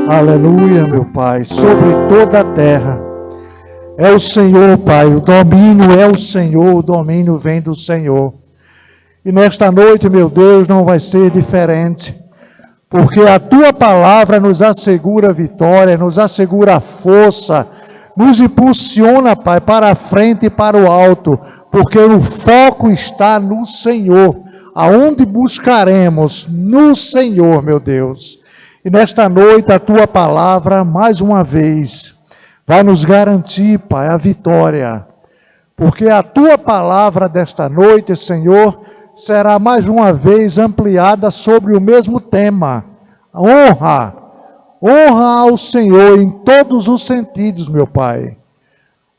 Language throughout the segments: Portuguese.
Aleluia, meu Pai, sobre toda a terra. É o Senhor, Pai, o domínio é o Senhor, o domínio vem do Senhor. E nesta noite, meu Deus, não vai ser diferente, porque a Tua palavra nos assegura a vitória, nos assegura a força, nos impulsiona, Pai, para a frente e para o alto, porque o foco está no Senhor, aonde buscaremos no Senhor, meu Deus. E nesta noite, a Tua palavra, mais uma vez, vai nos garantir, Pai, a vitória, porque a Tua palavra desta noite, Senhor, será mais uma vez ampliada sobre o mesmo tema, honra ao Senhor em todos os sentidos, meu Pai.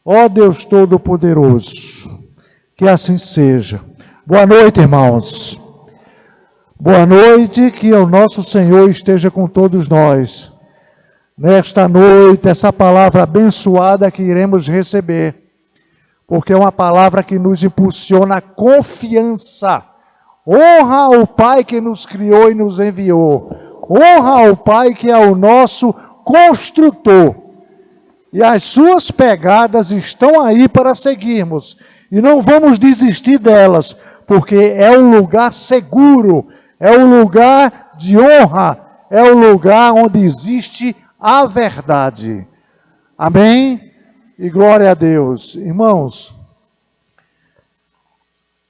Ó Deus Todo-Poderoso, que assim seja. Boa noite, irmãos. Boa noite, que o nosso Senhor esteja com todos nós. Nesta noite, essa palavra abençoada que iremos receber, porque é uma palavra que nos impulsiona a confiança. Honra ao Pai que nos criou e nos enviou. Honra ao Pai que é o nosso construtor. E as suas pegadas estão aí para seguirmos. E não vamos desistir delas, porque é um lugar seguro, é um lugar de honra, é um lugar onde existe a verdade. Amém? E glória a Deus. Irmãos,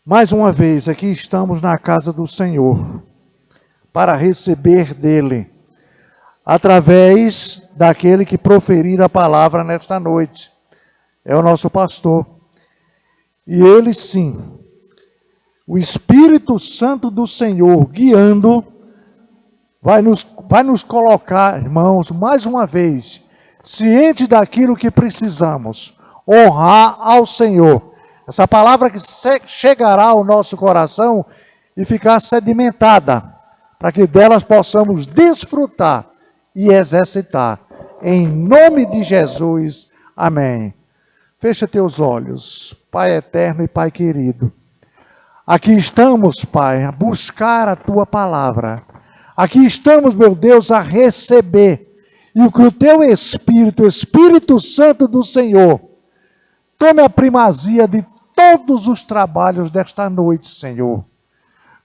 mais uma vez, aqui estamos na casa do Senhor, para receber dEle, através daquele que proferir a palavra nesta noite. É o nosso pastor. E ele sim, o Espírito Santo do Senhor guiando, vai nos colocar, irmãos, mais uma vez, ciente daquilo que precisamos, honrar ao Senhor. Essa palavra que chegará ao nosso coração e ficar sedimentada, para que delas possamos desfrutar e exercitar. Em nome de Jesus, amém. Fecha teus olhos, Pai eterno e Pai querido. Aqui estamos, Pai, a buscar a Tua palavra. Aqui estamos, meu Deus, a receber. E que o Teu Espírito, o Espírito Santo do Senhor, tome a primazia de todos os trabalhos desta noite, Senhor,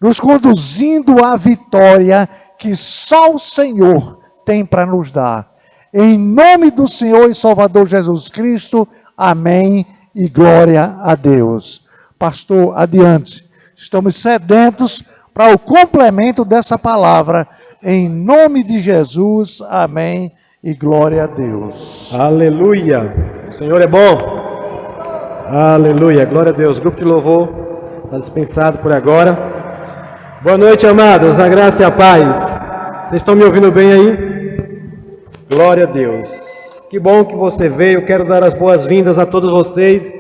nos conduzindo à vitória que só o Senhor tem para nos dar. Em nome do Senhor e Salvador Jesus Cristo, amém e glória a Deus. Pastor, adiante. Estamos sedentos para o complemento dessa palavra. Em nome de Jesus, amém e glória a Deus. Aleluia. O Senhor é bom. Aleluia, glória a Deus. Grupo de louvor está dispensado por agora. Boa noite, amados, a graça e a paz. Vocês estão me ouvindo bem aí? Glória a Deus. Que bom que você veio. Quero dar as boas-vindas a todos vocês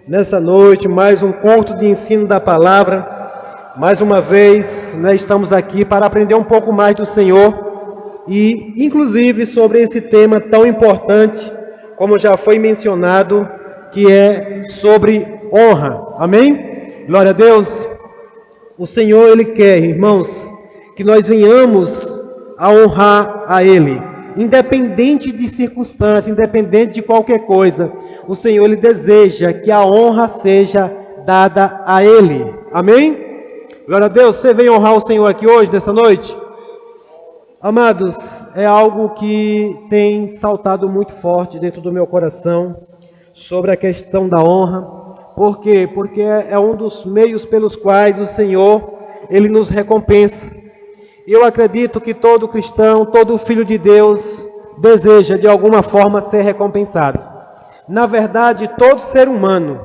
nessa noite. Mais um culto de ensino da palavra. Mais uma vez, estamos aqui para aprender um pouco mais do Senhor e, inclusive, sobre esse tema tão importante, como já foi mencionado, que é sobre honra. Amém? Glória a Deus. O Senhor, Ele quer, irmãos, que nós venhamos a honrar a Ele, independente de circunstância, independente de qualquer coisa. O Senhor, Ele deseja que a honra seja dada a Ele. Amém? Glória a Deus. Você veio honrar o Senhor aqui hoje, nessa noite? Amados, é algo que tem saltado muito forte dentro do meu coração, sobre a questão da honra. Por quê? Porque é um dos meios pelos quais o Senhor, Ele nos recompensa. E eu acredito que todo cristão, todo filho de Deus, deseja de alguma forma ser recompensado. Na verdade, todo ser humano,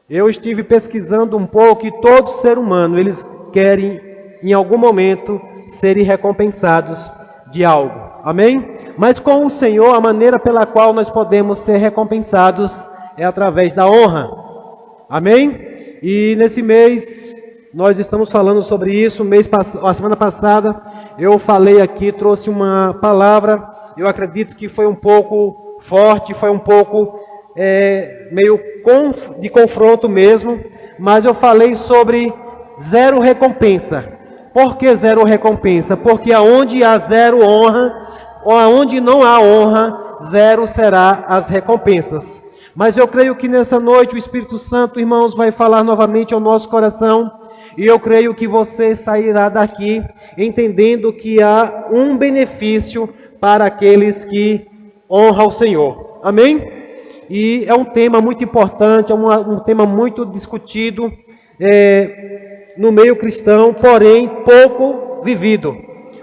eu estive pesquisando um pouco, e todo ser humano, eles querem em algum momento serem recompensados de algo. Amém? Mas com o Senhor, a maneira pela qual nós podemos ser recompensados é através da honra. Amém? E nesse mês, nós estamos falando sobre isso. A semana passada, eu falei aqui, trouxe uma palavra, eu acredito que foi um pouco forte, foi um pouco meio de confronto mesmo, mas eu falei sobre zero recompensa. Por que zero recompensa? Porque aonde há zero honra, onde não há honra, zero será as recompensas. Mas eu creio que nessa noite o Espírito Santo, irmãos, vai falar novamente ao nosso coração. E eu creio que você sairá daqui entendendo que há um benefício para aqueles que honram o Senhor. Amém? E é um tema muito importante, é um tema muito discutido no meio cristão, porém pouco vivido.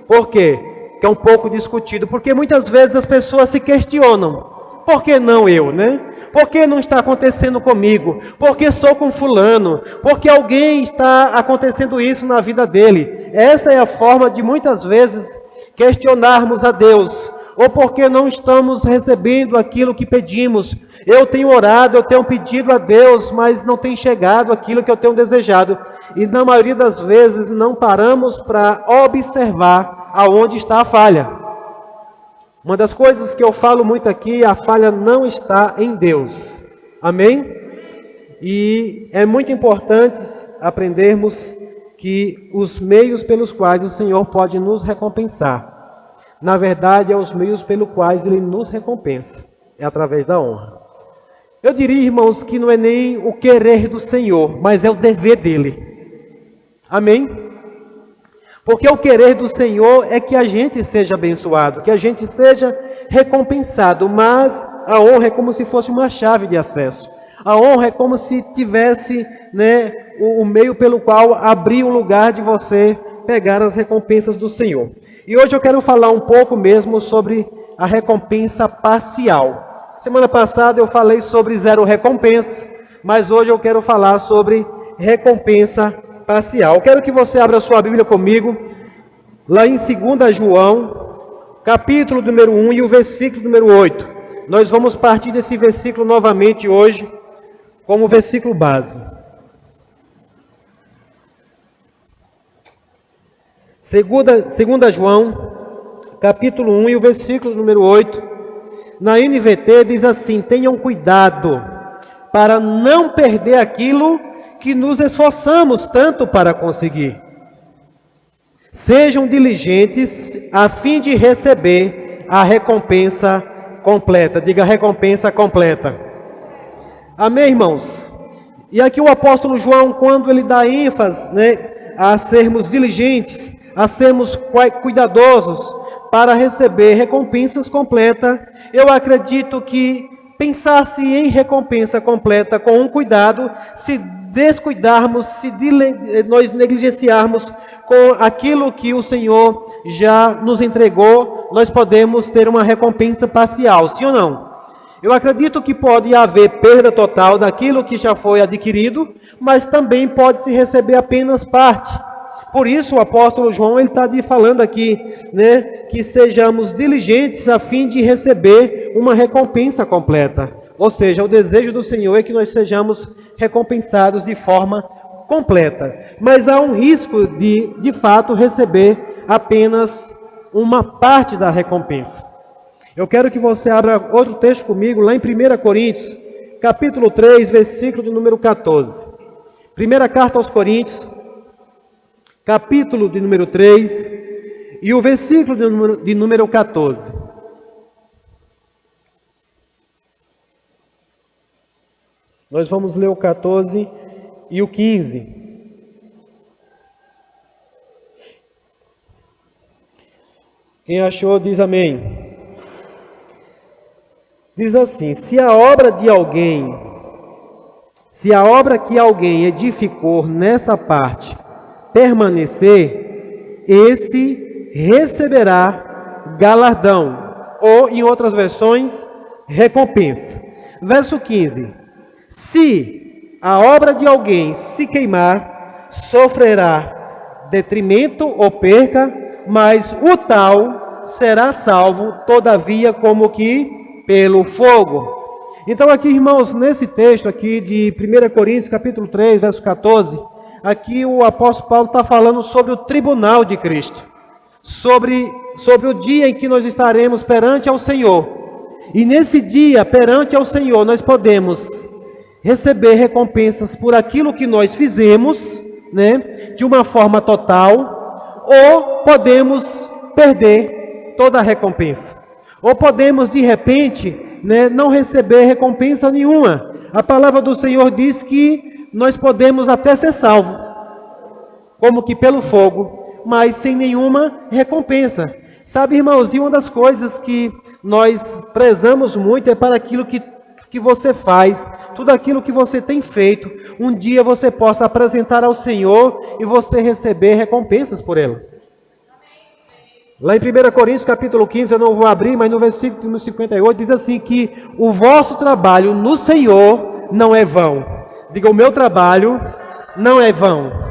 Por quê? Que é um pouco discutido. Porque muitas vezes as pessoas se questionam. Por que não eu, né? Por que não está acontecendo comigo? Por que sou com fulano? Por que alguém está acontecendo isso na vida dele? Essa é a forma de muitas vezes questionarmos a Deus. Ou porque não estamos recebendo aquilo que pedimos. Eu tenho orado, eu tenho pedido a Deus, mas não tem chegado aquilo que eu tenho desejado. E na maioria das vezes não paramos para observar aonde está a falha. Uma das coisas que eu falo muito aqui, a falha não está em Deus. Amém? E é muito importante aprendermos que os meios pelos quais o Senhor pode nos recompensar, na verdade, é os meios pelos quais Ele nos recompensa. É através da honra. Eu diria, irmãos, que não é nem o querer do Senhor, mas é o dever dEle. Amém? Porque o querer do Senhor é que a gente seja abençoado, que a gente seja recompensado, mas a honra é como se fosse uma chave de acesso. A honra é como se tivesse, o meio pelo qual abrir o lugar de você pegar as recompensas do Senhor. E hoje eu quero falar um pouco mesmo sobre a recompensa parcial. Semana passada eu falei sobre zero recompensa, mas hoje eu quero falar sobre recompensa parcial. Eu quero que você abra sua Bíblia comigo, lá em 2 João, capítulo número 1 e o versículo número 8. Nós vamos partir desse versículo novamente hoje, como versículo base. 2 João, capítulo 1 e o versículo número 8. Na NVT diz assim: tenham cuidado para não perder aquilo que nos esforçamos tanto para conseguir. Sejam diligentes a fim de receber a recompensa completa. Diga recompensa completa. Amém, irmãos? E aqui o apóstolo João, quando ele dá ênfase, a sermos diligentes, a sermos cuidadosos para receber recompensas completas, eu acredito que pensar-se em recompensa completa com um cuidado, se descuidarmos, se nós negligenciarmos com aquilo que o Senhor já nos entregou, nós podemos ter uma recompensa parcial, sim ou não? Eu acredito que pode haver perda total daquilo que já foi adquirido, mas também pode-se receber apenas parte. Por isso o apóstolo João está falando aqui, que sejamos diligentes a fim de receber uma recompensa completa. Ou seja, o desejo do Senhor é que nós sejamos recompensados de forma completa. Mas há um risco de fato, receber apenas uma parte da recompensa. Eu quero que você abra outro texto comigo, lá em 1 Coríntios, capítulo 3, versículo de número 14. Primeira carta aos Coríntios, capítulo de número 3, e o versículo de número 14. Nós vamos ler o 14 e o 15. Quem achou diz amém. Diz assim: se a obra que alguém edificou nessa parte permanecer, esse receberá galardão, ou em outras versões, recompensa. Verso 15: se a obra de alguém se queimar, sofrerá detrimento ou perca, mas o tal será salvo, todavia, como que pelo fogo. Então aqui, irmãos, nesse texto aqui de 1 Coríntios, capítulo 3, verso 14, aqui o apóstolo Paulo está falando sobre o tribunal de Cristo, sobre o dia em que nós estaremos perante ao Senhor. E nesse dia, perante ao Senhor, nós podemos receber recompensas por aquilo que nós fizemos, de uma forma total, ou podemos perder toda a recompensa. Ou podemos, de repente, né, não receber recompensa nenhuma. A palavra do Senhor diz que nós podemos até ser salvos, como que pelo fogo, mas sem nenhuma recompensa. Sabe, irmãos, e uma das coisas que nós prezamos muito é para aquilo que você faz, tudo aquilo que você tem feito, um dia você possa apresentar ao Senhor e você receber recompensas por ela. Lá em 1 Coríntios capítulo 15, eu não vou abrir, mas no versículo 58 diz assim que o vosso trabalho no Senhor não é vão. Diga, o meu trabalho não é vão.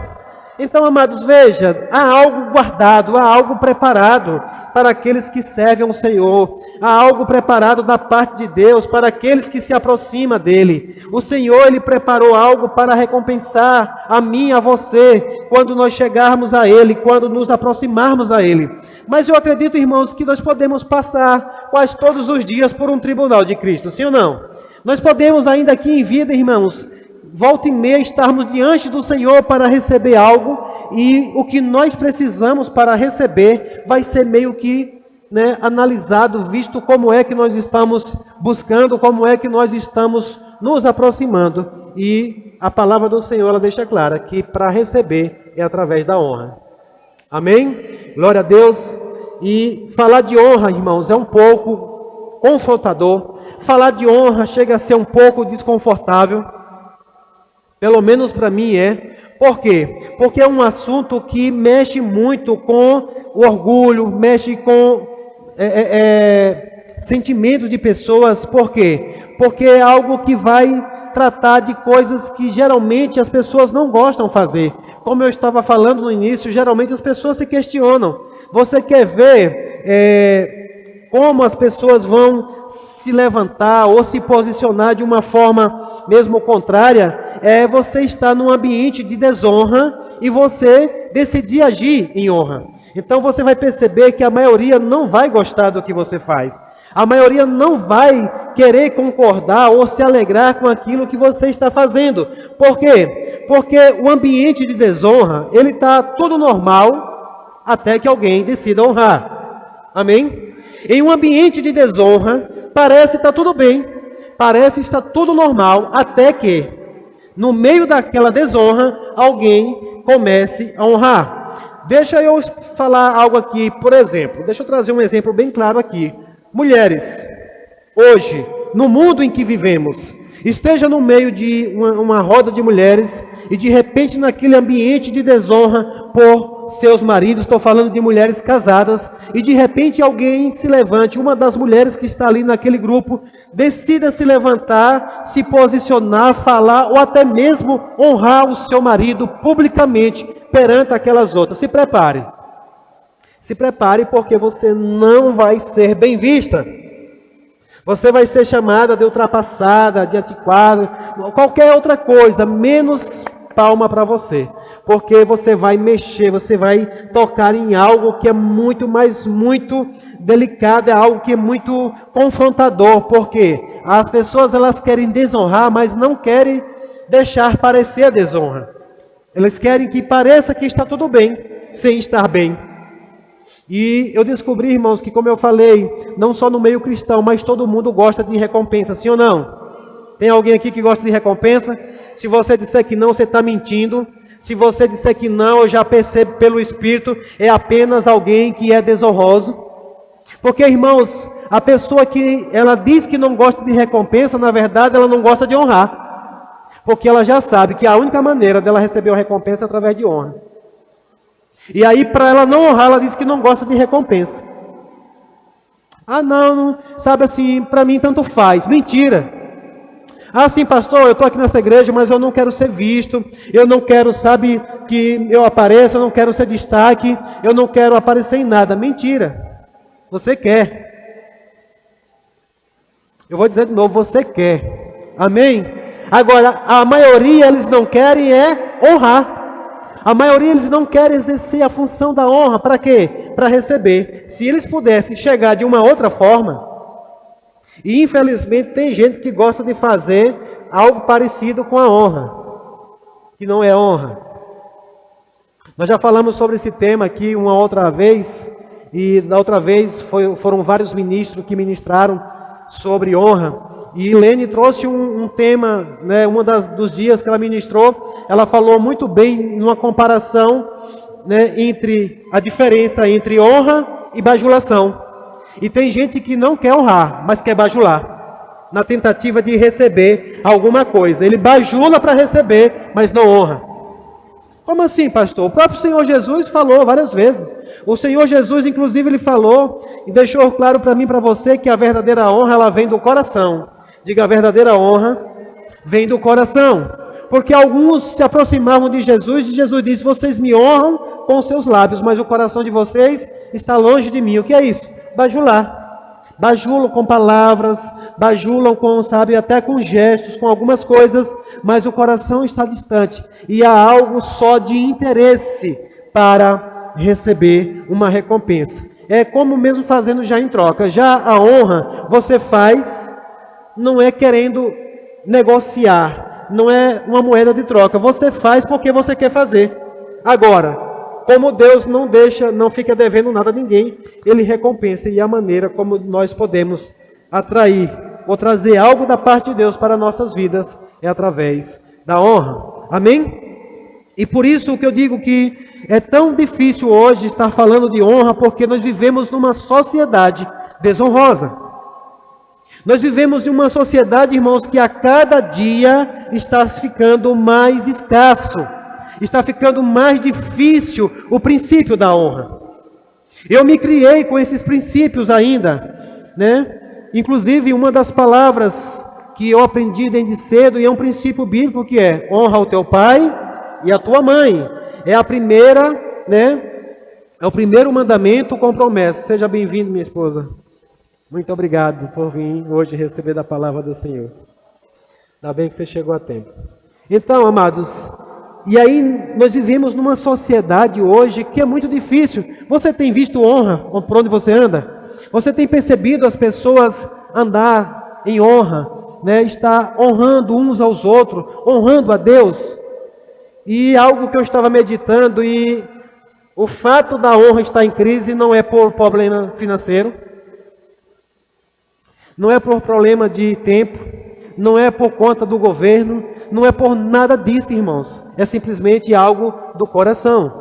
Então, amados, veja, há algo guardado, há algo preparado para aqueles que servem ao Senhor. Há algo preparado da parte de Deus para aqueles que se aproximam dEle. O Senhor, Ele preparou algo para recompensar a mim, a você, quando nós chegarmos a Ele, quando nos aproximarmos a Ele. Mas eu acredito, irmãos, que nós podemos passar quase todos os dias por um tribunal de Cristo, sim ou não? Nós podemos ainda aqui em vida, irmãos, volta e meia estarmos diante do Senhor para receber algo, e o que nós precisamos para receber vai ser meio que, né, analisado, visto como é que nós estamos buscando, como é que nós estamos nos aproximando. E a palavra do Senhor, ela deixa clara que para receber é através da honra. Amém? Glória a Deus. E falar de honra, irmãos, é um pouco confrontador. Falar de honra chega a ser um pouco desconfortável. Pelo menos para mim é. Por quê? Porque é um assunto que mexe muito com o orgulho, mexe com sentimentos de pessoas. Por quê? Porque é algo que vai tratar de coisas que geralmente as pessoas não gostam de fazer. Como eu estava falando no início, geralmente as pessoas se questionam. Você quer ver como as pessoas vão se levantar ou se posicionar de uma forma mesmo contrária? Você está num ambiente de desonra e você decidir agir em honra. Então você vai perceber que a maioria não vai gostar do que você faz. A maioria não vai querer concordar ou se alegrar com aquilo que você está fazendo. Por quê? Porque o ambiente de desonra, ele está tudo normal até que alguém decida honrar. Amém? Em um ambiente de desonra, parece estar tudo bem, parece estar tudo normal, até que, no meio daquela desonra, alguém comece a honrar. Deixa eu falar algo aqui, por exemplo, deixa eu trazer um exemplo bem claro aqui. Mulheres, hoje, no mundo em que vivemos, esteja no meio de uma roda de mulheres e de repente naquele ambiente de desonra por seus maridos, estou falando de mulheres casadas, e de repente alguém se levante, uma das mulheres que está ali naquele grupo, decida se levantar, se posicionar, falar ou até mesmo honrar o seu marido publicamente perante aquelas outras. Se prepare. Se prepare, porque você não vai ser bem vista. Você vai ser chamada de ultrapassada, de antiquada, qualquer outra coisa, menos palma para você. Porque você vai mexer, você vai tocar em algo que é muito, mas muito delicado, é algo que é muito confrontador. Porque as pessoas, elas querem desonrar, mas não querem deixar parecer a desonra. Elas querem que pareça que está tudo bem, sem estar bem. E eu descobri, irmãos, que como eu falei, não só no meio cristão, mas todo mundo gosta de recompensa, sim ou não? Tem alguém aqui que gosta de recompensa? Se você disser que não, você está mentindo. Se você disser que não, eu já percebo pelo Espírito, é apenas alguém que é desonroso. Porque, irmãos, a pessoa que ela diz que não gosta de recompensa, na verdade, ela não gosta de honrar. Porque ela já sabe que a única maneira dela receber uma recompensa é através de honra. E aí, para ela não honrar, ela diz que não gosta de recompensa. Ah, não, sabe assim, para mim tanto faz. Mentira. Ah, sim, pastor, eu estou aqui nessa igreja, mas eu não quero ser visto. Eu não quero, sabe, que eu apareça, eu não quero ser destaque. Eu não quero aparecer em nada. Mentira. Você quer. Eu vou dizer de novo, você quer. Amém? Agora, a maioria, eles não querem honrar. A maioria, eles não querem exercer a função da honra. Para quê? Para receber. Se eles pudessem chegar de uma outra forma, e infelizmente tem gente que gosta de fazer algo parecido com a honra, que não é honra. Nós já falamos sobre esse tema aqui uma outra vez, E da outra vez foram vários ministros que ministraram sobre honra. E Lene trouxe um tema, né, dos dias que ela ministrou, ela falou muito bem numa comparação, né, entre a diferença entre honra e bajulação. E tem gente que não quer honrar, mas quer bajular, na tentativa de receber alguma coisa. Ele bajula para receber, mas não honra. Como assim, pastor? O próprio Senhor Jesus falou várias vezes. O Senhor Jesus, inclusive, ele falou e deixou claro para mim e para você que a verdadeira honra, ela vem do coração. Diga, a verdadeira honra vem do coração. Porque alguns se aproximavam de Jesus e Jesus disse, vocês me honram com os seus lábios, mas o coração de vocês está longe de mim. O que é isso? Bajular. Bajulam com palavras, bajulam com, sabe, até com gestos, com algumas coisas, mas o coração está distante. E há algo só de interesse para receber uma recompensa. É como mesmo fazendo já em troca. Já a honra, você faz, não é querendo negociar, não é uma moeda de troca. Você faz porque você quer fazer. Agora, como Deus não deixa, não fica devendo nada a ninguém, Ele recompensa. E a maneira como nós podemos atrair ou trazer algo da parte de Deus para nossas vidas é através da honra. Amém? E por isso que eu digo que é tão difícil hoje estar falando de honra, porque nós vivemos numa sociedade desonrosa. Nós vivemos em uma sociedade, irmãos, que a cada dia está ficando mais escasso. Está ficando mais difícil o princípio da honra. Eu me criei com esses princípios ainda, né? Inclusive, uma das palavras que eu aprendi desde cedo, e é um princípio bíblico, que é honra ao teu pai e a tua mãe. É a primeira, né? É o primeiro mandamento com promessa. Seja bem-vindo, minha esposa. Muito obrigado por vir hoje receber da palavra do Senhor. Ainda bem que você chegou a tempo. Então, amados, e aí nós vivemos numa sociedade hoje que é muito difícil. Você tem visto honra por onde você anda? Você tem percebido as pessoas andar em honra, né? Estar honrando uns aos outros, honrando a Deus? E algo que eu estava meditando, e o fato da honra estar em crise não é por problema financeiro, não é por problema de tempo, não é por conta do governo, não é por nada disso, irmãos. É simplesmente algo do coração,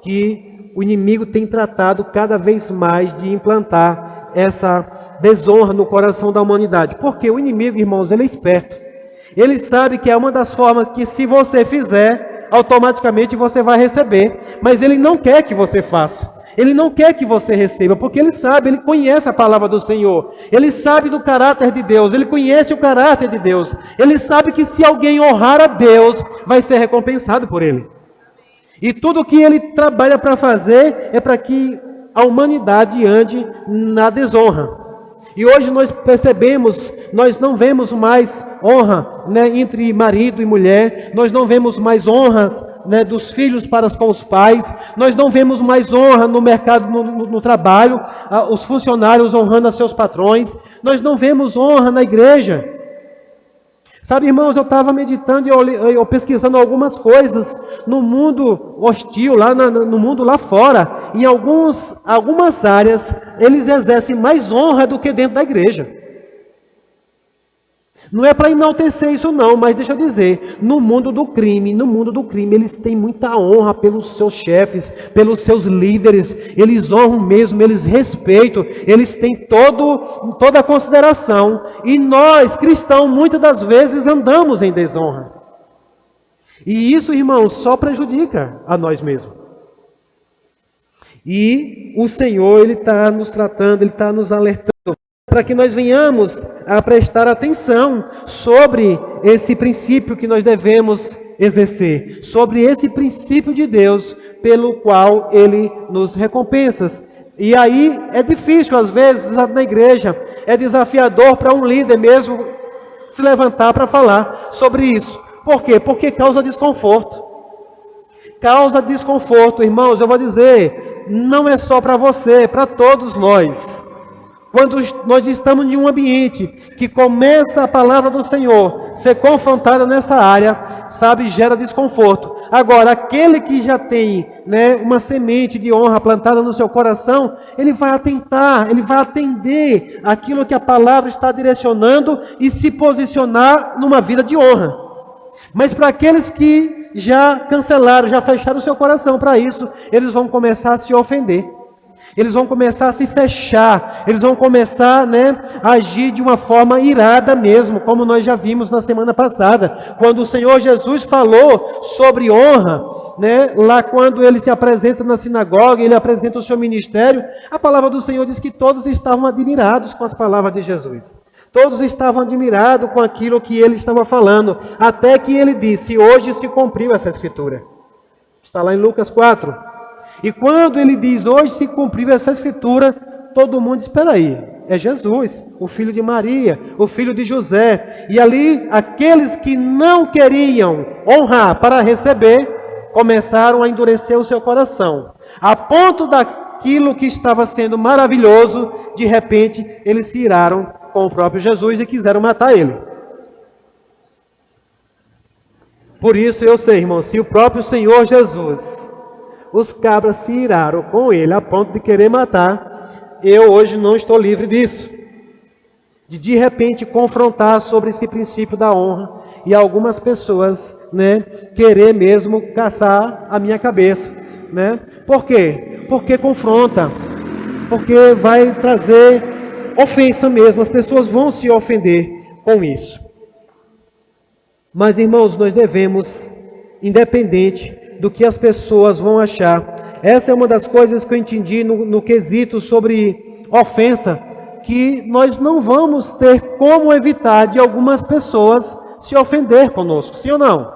que o inimigo tem tratado cada vez mais de implantar essa desonra no coração da humanidade. Porque o inimigo, irmãos, ele é esperto. Ele sabe que é uma das formas que, se você fizer, automaticamente você vai receber. Mas ele não quer que você faça. Ele não quer que você receba, porque ele sabe, ele conhece a palavra do Senhor. Ele sabe do caráter de Deus, ele conhece o caráter de Deus. Ele sabe que se alguém honrar a Deus, vai ser recompensado por ele. E tudo que ele trabalha para fazer é para que a humanidade ande na desonra. E hoje nós percebemos, nós não vemos mais honra, né, entre marido e mulher, nós não vemos mais honras, né, dos filhos para com os pais, nós não vemos mais honra no mercado, no trabalho, os funcionários honrando a seus patrões, nós não vemos honra na igreja. Sabe, irmãos, eu estava meditando e eu pesquisando algumas coisas no mundo hostil, lá no mundo lá fora. Em algumas áreas, eles exercem mais honra do que dentro da igreja. Não é para enaltecer isso não, mas deixa eu dizer, no mundo do crime, eles têm muita honra pelos seus chefes, pelos seus líderes, eles honram mesmo, eles respeitam, eles têm toda a consideração. E nós, cristãos, muitas das vezes andamos em desonra. E isso, irmãos, só prejudica a nós mesmos. E o Senhor, Ele está nos tratando, Ele está nos alertando, para que nós venhamos a prestar atenção sobre esse princípio que nós devemos exercer, sobre esse princípio de Deus, pelo qual Ele nos recompensa. E aí é difícil, às vezes, na igreja, é desafiador para um líder mesmo se levantar para falar sobre isso. Por quê? Porque causa desconforto. Causa desconforto, irmãos, eu vou dizer, não é só para você, é para todos nós. Quando nós estamos em um ambiente que começa a palavra do Senhor ser confrontada nessa área, sabe, gera desconforto. Agora, aquele que já tem, né, uma semente de honra plantada no seu coração, ele vai atentar, ele vai atender aquilo que a palavra está direcionando e se posicionar numa vida de honra. Mas para aqueles que já cancelaram, já fecharam o seu coração para isso, eles vão começar a se ofender. Eles vão começar a se fechar, eles vão começar, né, a agir de uma forma irada mesmo, como nós já vimos na semana passada, quando o Senhor Jesus falou sobre honra, né, lá quando ele se apresenta na sinagoga, ele apresenta o seu ministério, a palavra do Senhor diz que todos estavam admirados com as palavras de Jesus. Todos estavam admirados com aquilo que ele estava falando, até que ele disse, hoje se cumpriu essa escritura. Está lá em Lucas 4. E quando ele diz, hoje se cumpriu essa escritura, todo mundo espera aí. É Jesus, o filho de Maria, o filho de José. E ali, aqueles que não queriam honrar para receber, começaram a endurecer o seu coração. A ponto daquilo que estava sendo maravilhoso, de repente, eles se iraram com o próprio Jesus e quiseram matar ele. Por isso eu sei, irmão, se o próprio Senhor Jesus, os cabras se iraram com ele a ponto de querer matar, eu hoje não estou livre disso. De repente confrontar sobre esse princípio da honra e algumas pessoas, né, querer mesmo caçar a minha cabeça, né? Por quê? Porque confronta, porque vai trazer ofensa mesmo, as pessoas vão se ofender com isso. Mas, irmãos, nós devemos, independente do que as pessoas vão achar, essa é uma das coisas que eu entendi no quesito sobre ofensa, que nós não vamos ter como evitar de algumas pessoas se ofender conosco, sim ou não?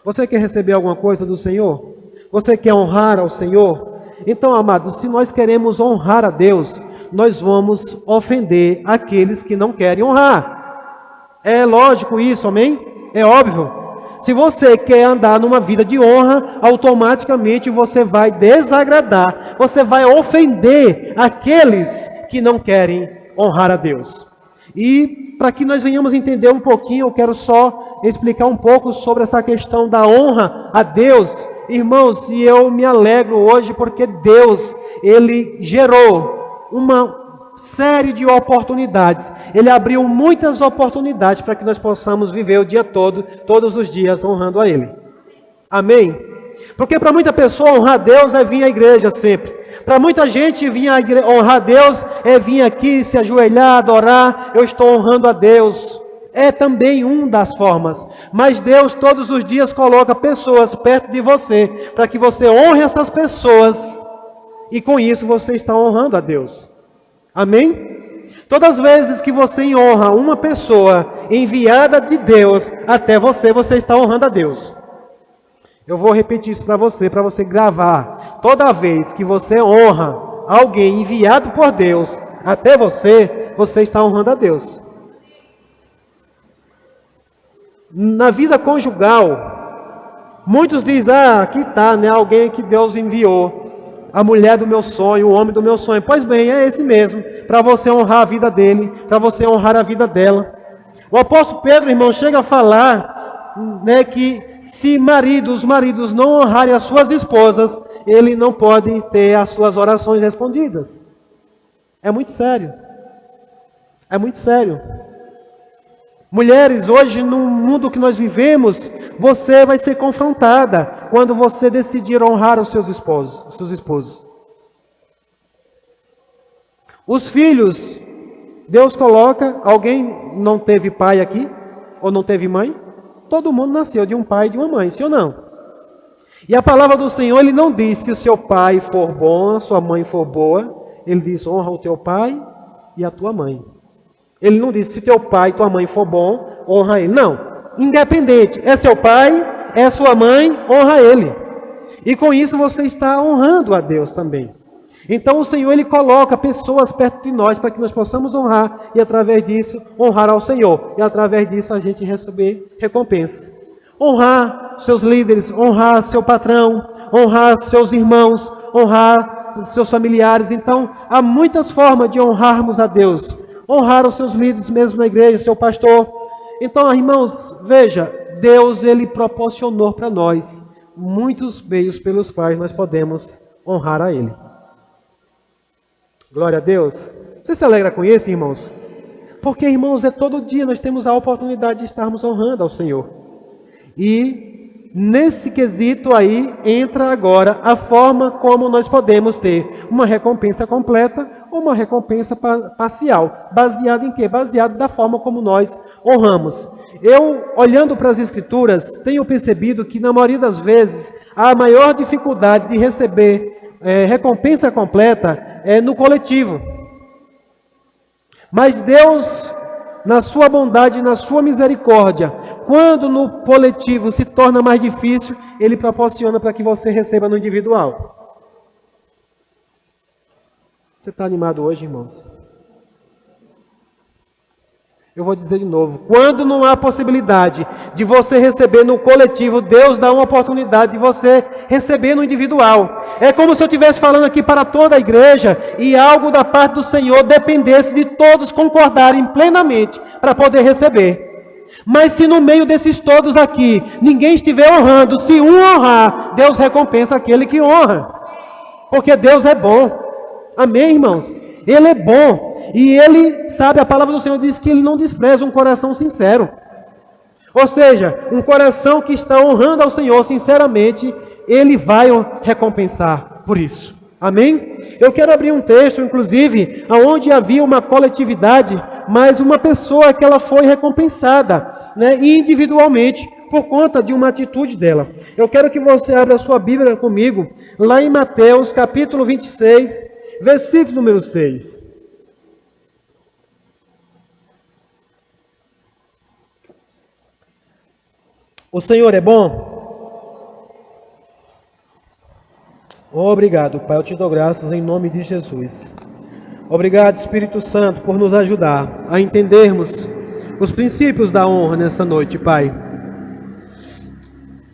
Você quer receber alguma coisa do Senhor? Você quer honrar ao Senhor? Então, amados, se nós queremos honrar a Deus, nós vamos ofender aqueles que não querem honrar. É lógico isso, amém? É óbvio. Se você quer andar numa vida de honra, automaticamente você vai desagradar, você vai ofender aqueles que não querem honrar a Deus. E para que nós venhamos entender um pouquinho, eu quero só explicar um pouco sobre essa questão da honra a Deus. Irmãos, e eu me alegro hoje porque Deus, Ele gerou uma série de oportunidades. Ele abriu muitas oportunidades para que nós possamos viver o dia todo, todos os dias, honrando a Ele. Amém? Porque para muita pessoa honrar a Deus é vir à igreja sempre. Para muita gente honrar a Deus é vir aqui, se ajoelhar, adorar. Eu estou honrando a Deus. É também uma das formas. Mas Deus todos os dias coloca pessoas perto de você, para que você honre essas pessoas. E com isso você está honrando a Deus. Amém? Todas as vezes que você honra uma pessoa enviada de Deus até você, você está honrando a Deus. Eu vou repetir isso para você gravar. Toda vez que você honra alguém enviado por Deus até você, você está honrando a Deus. Na vida conjugal, muitos dizem, aqui está, né, alguém que Deus enviou. A mulher do meu sonho, o homem do meu sonho. Pois bem, é esse mesmo. Para você honrar a vida dele, para você honrar a vida dela. O apóstolo Pedro, irmão, chega a falar, né, que se os maridos não honrarem as suas esposas, ele não pode ter as suas orações respondidas. É muito sério. É muito sério. Mulheres, hoje no mundo que nós vivemos, você vai ser confrontada quando você decidir honrar os seus esposos. Os filhos, Deus coloca, alguém não teve pai aqui? Ou não teve mãe? Todo mundo nasceu de um pai e de uma mãe, sim ou não? E a palavra do Senhor, Ele não diz, se o seu pai for bom, a sua mãe for boa, Ele diz, honra o teu pai e a tua mãe. Ele não disse, se teu pai e tua mãe for bom, honra ele. Não, independente, é seu pai, é sua mãe, honra ele. E com isso você está honrando a Deus também. Então o Senhor, Ele coloca pessoas perto de nós para que nós possamos honrar e através disso honrar ao Senhor. E através disso a gente receber recompensas. Honrar seus líderes, honrar seu patrão, honrar seus irmãos, honrar seus familiares. Então, há muitas formas de honrarmos a Deus. Honrar os seus líderes mesmo na igreja, seu pastor. Então, irmãos, veja, Deus, Ele proporcionou para nós muitos meios pelos quais nós podemos honrar a Ele. Glória a Deus. Você se alegra com isso, irmãos? Porque, irmãos, todo dia nós temos a oportunidade de estarmos honrando ao Senhor. E nesse quesito aí entra agora a forma como nós podemos ter uma recompensa completa ou uma recompensa parcial. Baseada em quê? Baseado da forma como nós honramos. Eu, olhando para as Escrituras, tenho percebido que na maioria das vezes a maior dificuldade de receber recompensa completa é no coletivo. Mas Deus, na sua bondade e na sua misericórdia, quando no coletivo se torna mais difícil, Ele proporciona para que você receba no individual. Você está animado hoje, irmãos? Eu vou dizer de novo, quando não há possibilidade de você receber no coletivo, Deus dá uma oportunidade de você receber no individual. É como se eu estivesse falando aqui para toda a igreja e algo da parte do Senhor dependesse de todos concordarem plenamente para poder receber. Mas se no meio desses todos aqui, ninguém estiver honrando, se um honrar, Deus recompensa aquele que honra. Porque Deus é bom. Amém, irmãos? Ele é bom, e Ele, sabe, a palavra do Senhor diz que Ele não despreza um coração sincero. Ou seja, um coração que está honrando ao Senhor sinceramente, Ele vai recompensar por isso. Amém? Eu quero abrir um texto, inclusive, onde havia uma coletividade, mas uma pessoa que ela foi recompensada, individualmente, por conta de uma atitude dela. Eu quero que você abra a sua Bíblia comigo, lá em Mateus, capítulo 26, versículo número 6. O Senhor é bom? Obrigado, Pai, eu te dou graças em nome de Jesus. Obrigado, Espírito Santo, por nos ajudar a entendermos os princípios da honra nessa noite, Pai.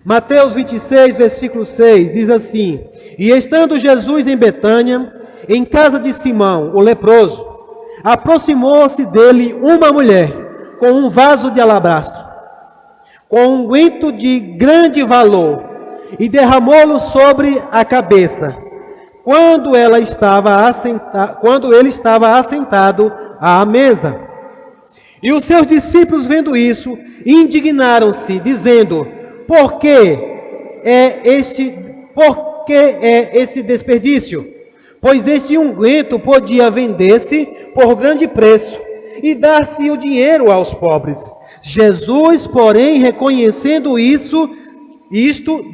Mateus 26, versículo 6, diz assim: E estando Jesus em Betânia, em casa de Simão, o leproso, aproximou-se dele uma mulher com um vaso de alabastro, com um unguento de grande valor, e derramou-lo sobre a cabeça, quando ele estava assentado à mesa. E os seus discípulos, vendo isso, indignaram-se, dizendo: Por que é esse desperdício? Pois este unguento podia vender-se por grande preço e dar-se o dinheiro aos pobres. Jesus, porém, reconhecendo isto,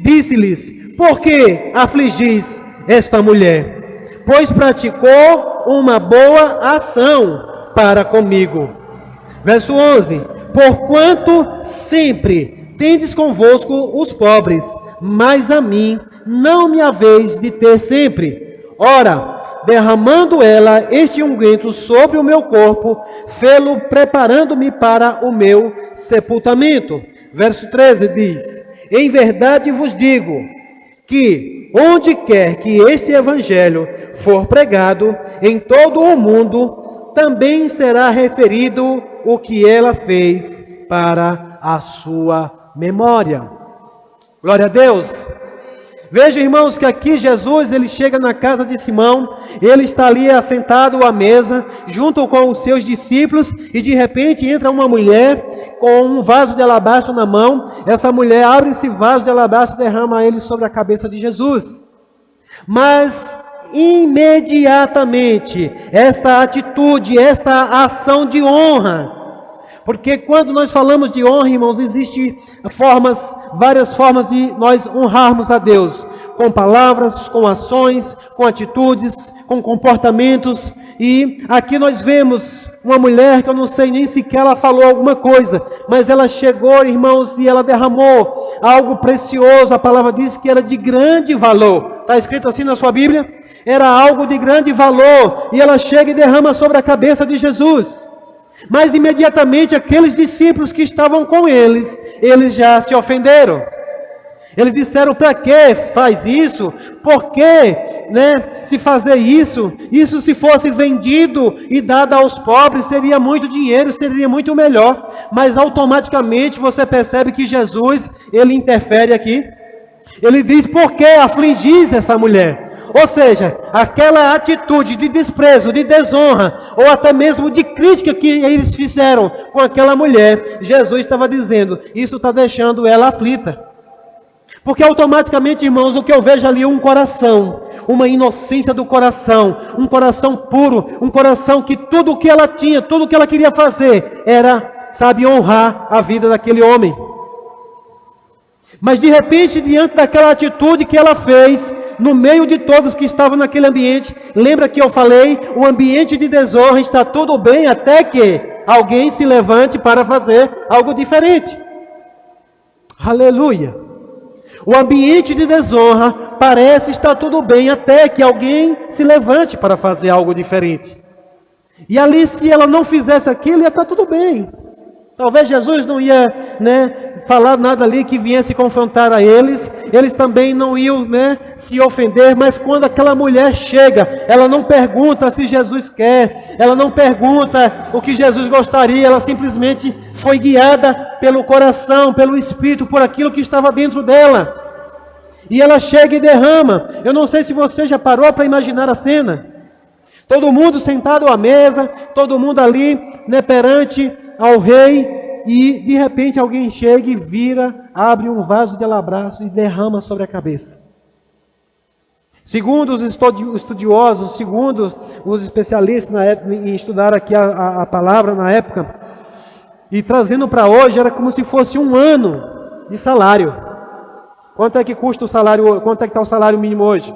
disse-lhes: Por que afligis esta mulher? Pois praticou uma boa ação para comigo. Verso 11: Porquanto sempre tendes convosco os pobres, mas a mim não me haveis de ter sempre. Ora, derramando ela este unguento sobre o meu corpo, fê-lo preparando-me para o meu sepultamento. Verso 13 diz: Em verdade vos digo que onde quer que este evangelho for pregado em todo o mundo, também será referido o que ela fez para a sua memória. Glória a Deus. Veja, irmãos, que aqui Jesus, ele chega na casa de Simão, ele está ali assentado à mesa, junto com os seus discípulos, e de repente entra uma mulher com um vaso de alabastro na mão. Essa mulher abre esse vaso de alabastro e derrama ele sobre a cabeça de Jesus. Mas imediatamente, esta atitude, esta ação de honra, porque quando nós falamos de honra, irmãos, existem várias formas de nós honrarmos a Deus. Com palavras, com ações, com atitudes, com comportamentos. E aqui nós vemos uma mulher que eu não sei nem sequer ela falou alguma coisa. Mas ela chegou, irmãos, e ela derramou algo precioso. A palavra diz que era de grande valor. Está escrito assim na sua Bíblia? Era algo de grande valor. E ela chega e derrama sobre a cabeça de Jesus. Mas imediatamente aqueles discípulos que estavam com eles já se ofenderam. Eles disseram: para que faz isso? Por que né, se fazer isso se fosse vendido e dado aos pobres, seria muito dinheiro, seria muito melhor. Mas automaticamente você percebe que Jesus, ele interfere aqui. Ele diz: por que afligis essa mulher? Ou seja, aquela atitude de desprezo, de desonra, ou até mesmo de crítica que eles fizeram com aquela mulher, Jesus estava dizendo, isso está deixando ela aflita. Porque automaticamente, irmãos, o que eu vejo ali é um coração, uma inocência do coração, um coração puro, um coração que tudo o que ela tinha, tudo o que ela queria fazer era, honrar a vida daquele homem. Mas de repente, diante daquela atitude que ela fez, no meio de todos que estavam naquele ambiente, lembra que eu falei, o ambiente de desonra está tudo bem até que alguém se levante para fazer algo diferente. Aleluia! O ambiente de desonra parece estar tudo bem até que alguém se levante para fazer algo diferente. E ali, se ela não fizesse aquilo, ia estar tudo bem. Talvez Jesus não ia, falar nada ali que viesse confrontar a eles. Eles também não iam, se ofender. Mas quando aquela mulher chega, ela não pergunta se Jesus quer. Ela não pergunta o que Jesus gostaria. Ela simplesmente foi guiada pelo coração, pelo Espírito, por aquilo que estava dentro dela. E ela chega e derrama. Eu não sei se você já parou para imaginar a cena. Todo mundo sentado à mesa, todo mundo ali, perante ao rei, e de repente alguém chega e vira, abre um vaso de alabastro e derrama sobre a cabeça. Segundo os estudiosos, segundo os especialistas na época, em estudar aqui a palavra na época, e trazendo para hoje, era como se fosse um ano de salário. Quanto é que custa o salário? Quanto é que está o salário mínimo hoje?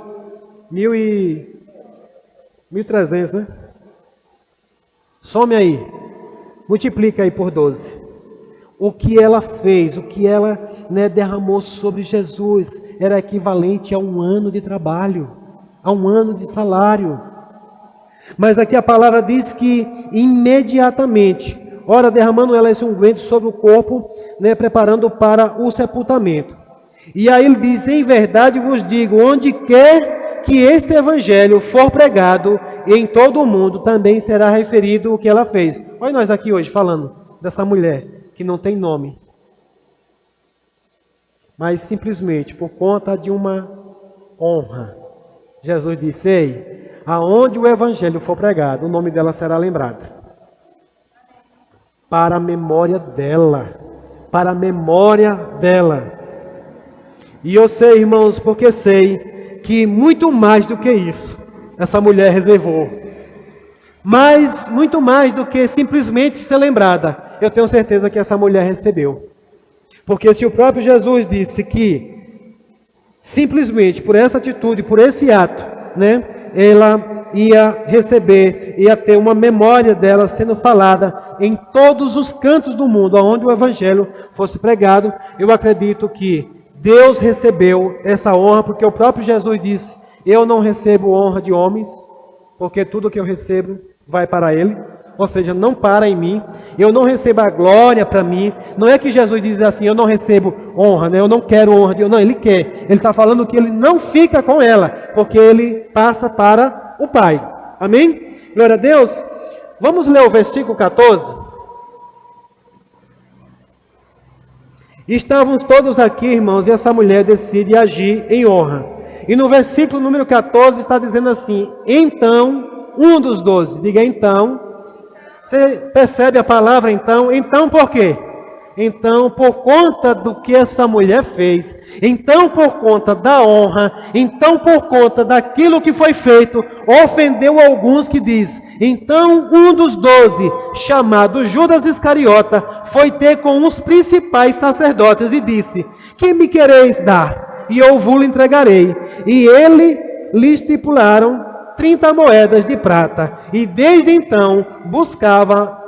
1.300, né? Some aí. Multiplica aí por 12. O que ela fez, o que ela derramou sobre Jesus, era equivalente a um ano de trabalho, a um ano de salário. Mas aqui a palavra diz que imediatamente, ora derramando ela esse unguento sobre o corpo, preparando para o sepultamento. E aí ele diz: em verdade vos digo, onde quer que este evangelho for pregado, em todo o mundo também será referido o que ela fez. Olha nós aqui hoje falando dessa mulher que não tem nome, mas simplesmente por conta de uma honra, Jesus disse: ei, aonde o evangelho for pregado, o nome dela será lembrado, para a memória dela, para a memória dela. E eu sei, irmãos, porque sei que muito mais do que isso, essa mulher reservou. Mas muito mais do que simplesmente ser lembrada, eu tenho certeza que essa mulher recebeu. Porque se o próprio Jesus disse que simplesmente por essa atitude, por esse ato, ela ia receber, ia ter uma memória dela sendo falada em todos os cantos do mundo, onde o evangelho fosse pregado, eu acredito que Deus recebeu essa honra, porque o próprio Jesus disse: eu não recebo honra de homens, porque tudo que eu recebo vai para Ele, ou seja, não para em mim, eu não recebo a glória para mim. Não é que Jesus diz assim: eu não recebo honra, eu não quero honra de Deus. Não, Ele quer. Ele está falando que Ele não fica com ela, porque Ele passa para o Pai. Amém? Glória a Deus. Vamos ler o versículo 14. Estávamos todos aqui, irmãos, e essa mulher decide agir em honra. E no versículo número 14 está dizendo assim: então, um dos 12, diga então. Você percebe a palavra então? Então por quê? Então por conta do que essa mulher fez, então por conta da honra, então por conta daquilo que foi feito, ofendeu alguns, que diz: então um dos 12, chamado Judas Iscariota, foi ter com os principais sacerdotes e disse: que me quereis dar? E eu vos entregarei. E ele lhe estipularam 30 moedas de prata, e desde então buscava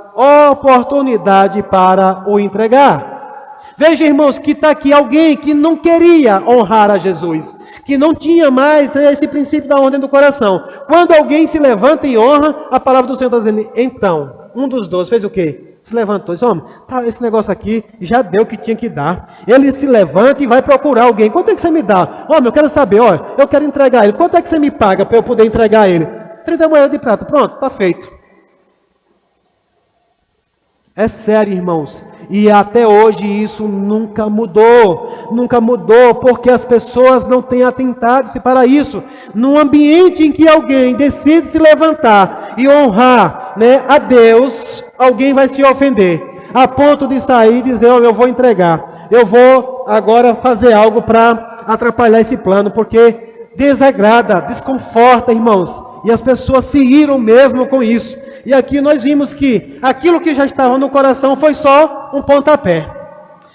oportunidade para o entregar. Veja, irmãos, que está aqui alguém que não queria honrar a Jesus, que não tinha mais esse princípio da ordem do coração. Quando alguém se levanta em honra, a palavra do Senhor está dizendo: então, um dos 12 fez o quê? se levantou e disse, homem, tá, esse negócio aqui já deu o que tinha que dar. Ele se levanta e vai procurar alguém. Quanto é que você me dá? Homem, eu quero saber, eu quero entregar ele. Quanto é que você me paga para eu poder entregar ele? 30 moedas de prata. Pronto, está feito. É sério, irmãos. E até hoje isso nunca mudou. Nunca mudou porque as pessoas não têm atentado-se para isso. Num ambiente em que alguém decide se levantar e honrar, né, a Deus, alguém vai se ofender. A ponto de sair e dizer, eu vou entregar. Eu vou agora fazer algo para atrapalhar esse plano. Porque desagrada, desconforta, irmãos. E as pessoas se iram mesmo com isso. E aqui nós vimos que aquilo que já estava no coração foi só um pontapé.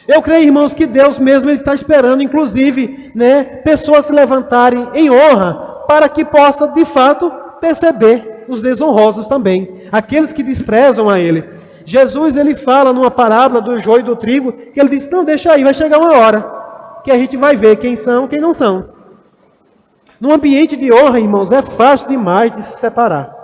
Eu creio, irmãos, que Deus mesmo ele está esperando, inclusive, né, pessoas se levantarem em honra, para que possa, de fato, perceber os desonrosos também, aqueles que desprezam a Ele. Jesus, ele fala numa parábola do joio e do trigo, que ele diz, não, deixa aí, vai chegar uma hora, que a gente vai ver quem são, quem não são. No ambiente de honra, irmãos, é fácil demais de se separar.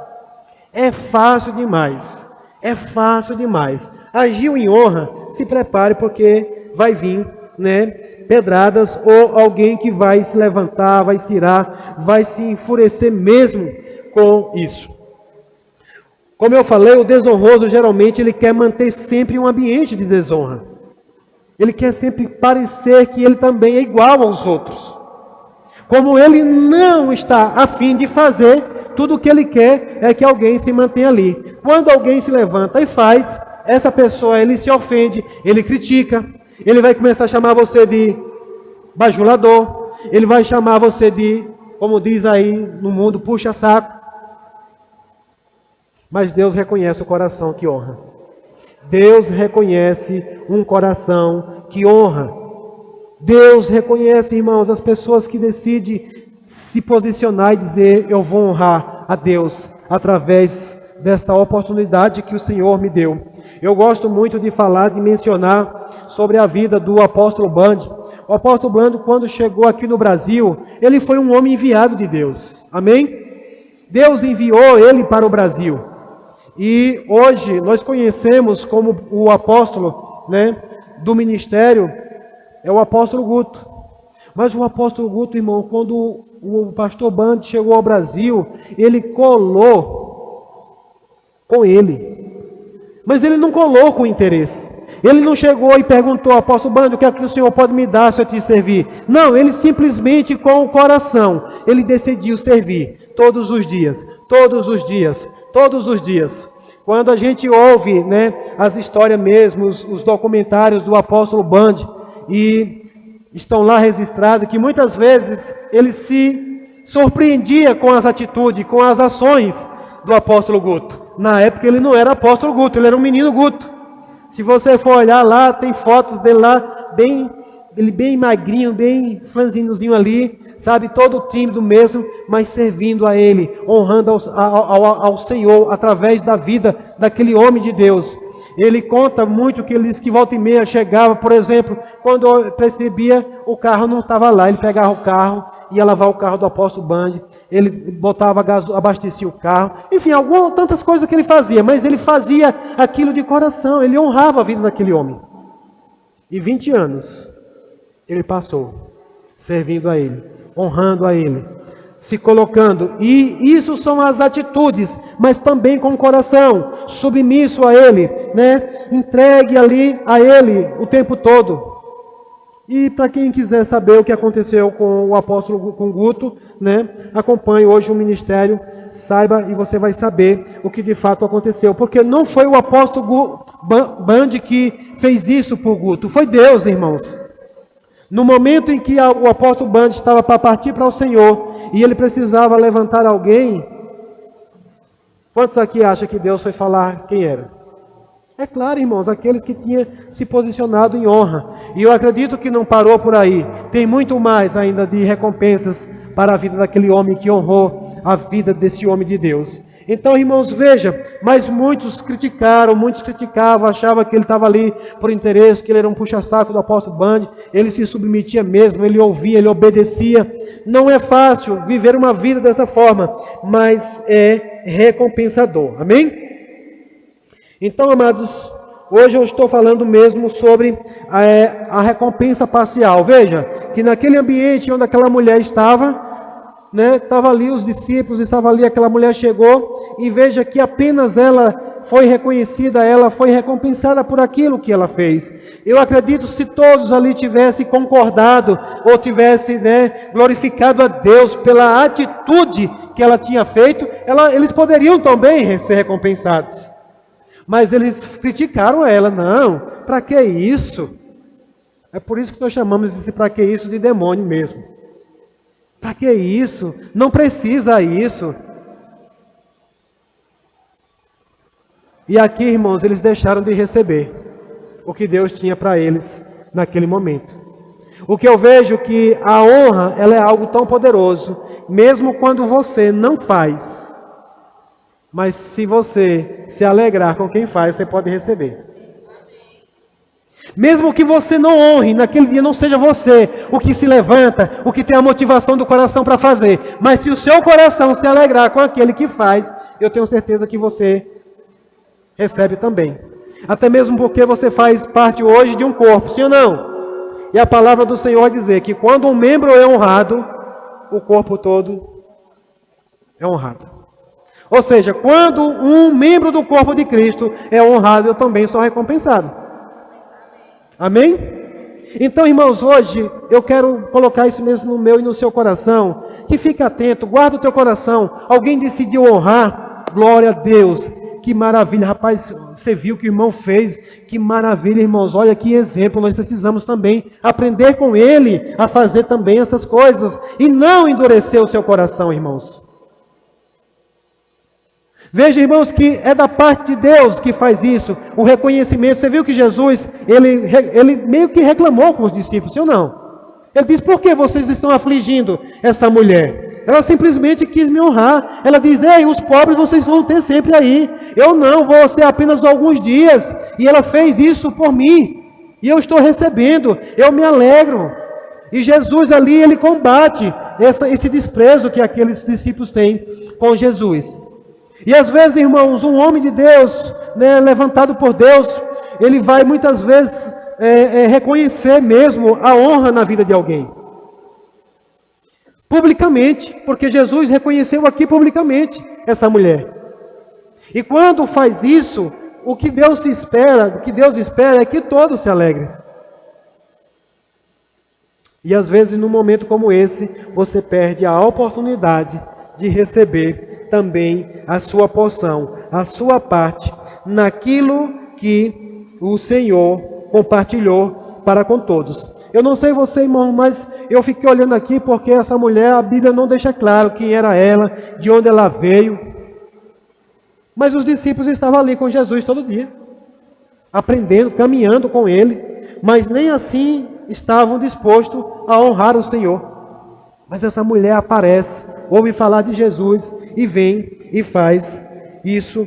É fácil demais. É fácil demais. Agiu em honra, se prepare porque vai vir, né, pedradas ou alguém que vai se levantar, vai se irar, vai se enfurecer mesmo com isso. Como eu falei, o desonroso geralmente ele quer manter sempre um ambiente de desonra. Ele quer sempre parecer que ele também é igual aos outros. Como ele não está a fim de fazer, tudo o que ele quer é que alguém se mantenha ali. Quando alguém se levanta e faz, essa pessoa ele se ofende, ele critica, ele vai começar a chamar você de bajulador, ele vai chamar você de, como diz aí no mundo, puxa-saco. Mas Deus reconhece o coração que honra. Deus reconhece um coração que honra. Deus reconhece, irmãos, as pessoas que decidem se posicionar e dizer, eu vou honrar a Deus através desta oportunidade que o Senhor me deu. Eu gosto muito de falar, de mencionar sobre a vida do apóstolo Bundy. O apóstolo Bundy, quando chegou aqui no Brasil, ele foi um homem enviado de Deus. Amém? Deus enviou ele para o Brasil. E hoje nós conhecemos como o apóstolo, né, do ministério, é o apóstolo Guto. Mas o apóstolo Guto, irmão, quando o pastor Bundy chegou ao Brasil, ele colou com ele. Mas ele não colou com interesse. Ele não chegou e perguntou, apóstolo Bundy, o que é que o senhor pode me dar se eu te servir? Não, ele simplesmente com o coração, ele decidiu servir todos os dias, todos os dias, todos os dias. Quando a gente ouve, né, as histórias mesmo, os documentários do apóstolo Bundy, e estão lá registrados que muitas vezes ele se surpreendia com as atitudes, com as ações do apóstolo Guto. Na época ele não era apóstolo Guto, ele era um menino Guto. Se você for olhar lá, tem fotos dele lá, ele bem magrinho, bem franzinozinho ali, sabe, todo tímido mesmo, mas servindo a ele, honrando ao Senhor, através da vida daquele homem de Deus. Ele conta muito que ele disse que volta e meia chegava, por exemplo, quando percebia o carro não estava lá, ele pegava o carro, ia lavar o carro do apóstolo Bundy, ele botava gás, abastecia o carro, enfim, tantas coisas que ele fazia, mas ele fazia aquilo de coração, ele honrava a vida daquele homem. E 20 anos ele passou servindo a ele, honrando a ele, se colocando, e isso são as atitudes, mas também com o coração, submisso a ele, né? Entregue ali a ele o tempo todo. E para quem quiser saber o que aconteceu com o apóstolo com Guto, né? Acompanhe hoje o ministério, saiba e você vai saber o que de fato aconteceu, porque não foi o apóstolo Bundy que fez isso por Guto, foi Deus, irmãos. No momento em que o apóstolo Bundy estava para partir para o Senhor e ele precisava levantar alguém, quantos aqui acham que Deus foi falar quem era? É claro, irmãos, aqueles que tinham se posicionado em honra. E eu acredito que não parou por aí. Tem muito mais ainda de recompensas para a vida daquele homem que honrou a vida desse homem de Deus. Então, irmãos, veja, mas muitos criticavam, achavam que ele estava ali por interesse, que ele era um puxa-saco do apóstolo Bundy, ele se submetia mesmo, ele ouvia, ele obedecia. Não é fácil viver uma vida dessa forma, mas é recompensador, amém? Então, amados, hoje eu estou falando mesmo sobre a recompensa parcial. Veja, que naquele ambiente onde aquela mulher estava, né, estava ali os discípulos, estava ali, aquela mulher chegou, e veja que apenas ela foi reconhecida, ela foi recompensada por aquilo que ela fez. Eu acredito, se todos ali tivessem concordado, ou tivessem, né, glorificado a Deus pela atitude que ela tinha feito, eles poderiam também ser recompensados. Mas eles criticaram ela. Não, para que isso? É por isso que nós chamamos esse para que isso de demônio mesmo. Para que isso? Não precisa isso. E aqui, irmãos, eles deixaram de receber o que Deus tinha para eles naquele momento. O que eu vejo que a honra, ela é algo tão poderoso, mesmo quando você não faz. Mas se você se alegrar com quem faz, você pode receber. Mesmo que você não honre, naquele dia não seja você o que se levanta, o que tem a motivação do coração para fazer. Mas se o seu coração se alegrar com aquele que faz, eu tenho certeza que você recebe também. Até mesmo porque você faz parte hoje de um corpo, sim ou não? E a palavra do Senhor vai dizer que quando um membro é honrado, o corpo todo é honrado. Ou seja, quando um membro do corpo de Cristo é honrado, eu também sou recompensado. Amém? Então, irmãos, hoje eu quero colocar isso mesmo no meu e no seu coração, que fique atento, guarda o teu coração. Alguém decidiu honrar, glória a Deus. Que maravilha, rapaz, você viu o que o irmão fez, que maravilha, irmãos, olha que exemplo, nós precisamos também aprender com ele a fazer também essas coisas, e não endurecer o seu coração, irmãos. Veja, irmãos, que é da parte de Deus que faz isso, o reconhecimento. Você viu que Jesus, ele meio que reclamou com os discípulos, sim ou não? Ele disse, por que vocês estão afligindo essa mulher? Ela simplesmente quis me honrar. Ela diz, ei, os pobres vocês vão ter sempre aí. Eu não, vou ser apenas alguns dias. E ela fez isso por mim. E eu estou recebendo, eu me alegro. E Jesus ali, ele combate esse desprezo que aqueles discípulos têm com Jesus. E às vezes, irmãos, um homem de Deus, né, levantado por Deus, ele vai muitas vezes reconhecer mesmo a honra na vida de alguém. Publicamente, porque Jesus reconheceu aqui publicamente essa mulher. E quando faz isso, o que Deus espera é que todos se alegrem. E às vezes, num momento como esse, você perde a oportunidade de receber também a sua porção, a sua parte, naquilo que o Senhor compartilhou para com todos. Eu não sei você, irmão, mas eu fiquei olhando aqui porque essa mulher, a Bíblia não deixa claro quem era ela, de onde ela veio. Mas os discípulos estavam ali com Jesus todo dia, aprendendo, caminhando com ele, mas nem assim estavam dispostos a honrar o Senhor. Mas essa mulher aparece, ouve falar de Jesus e vem e faz isso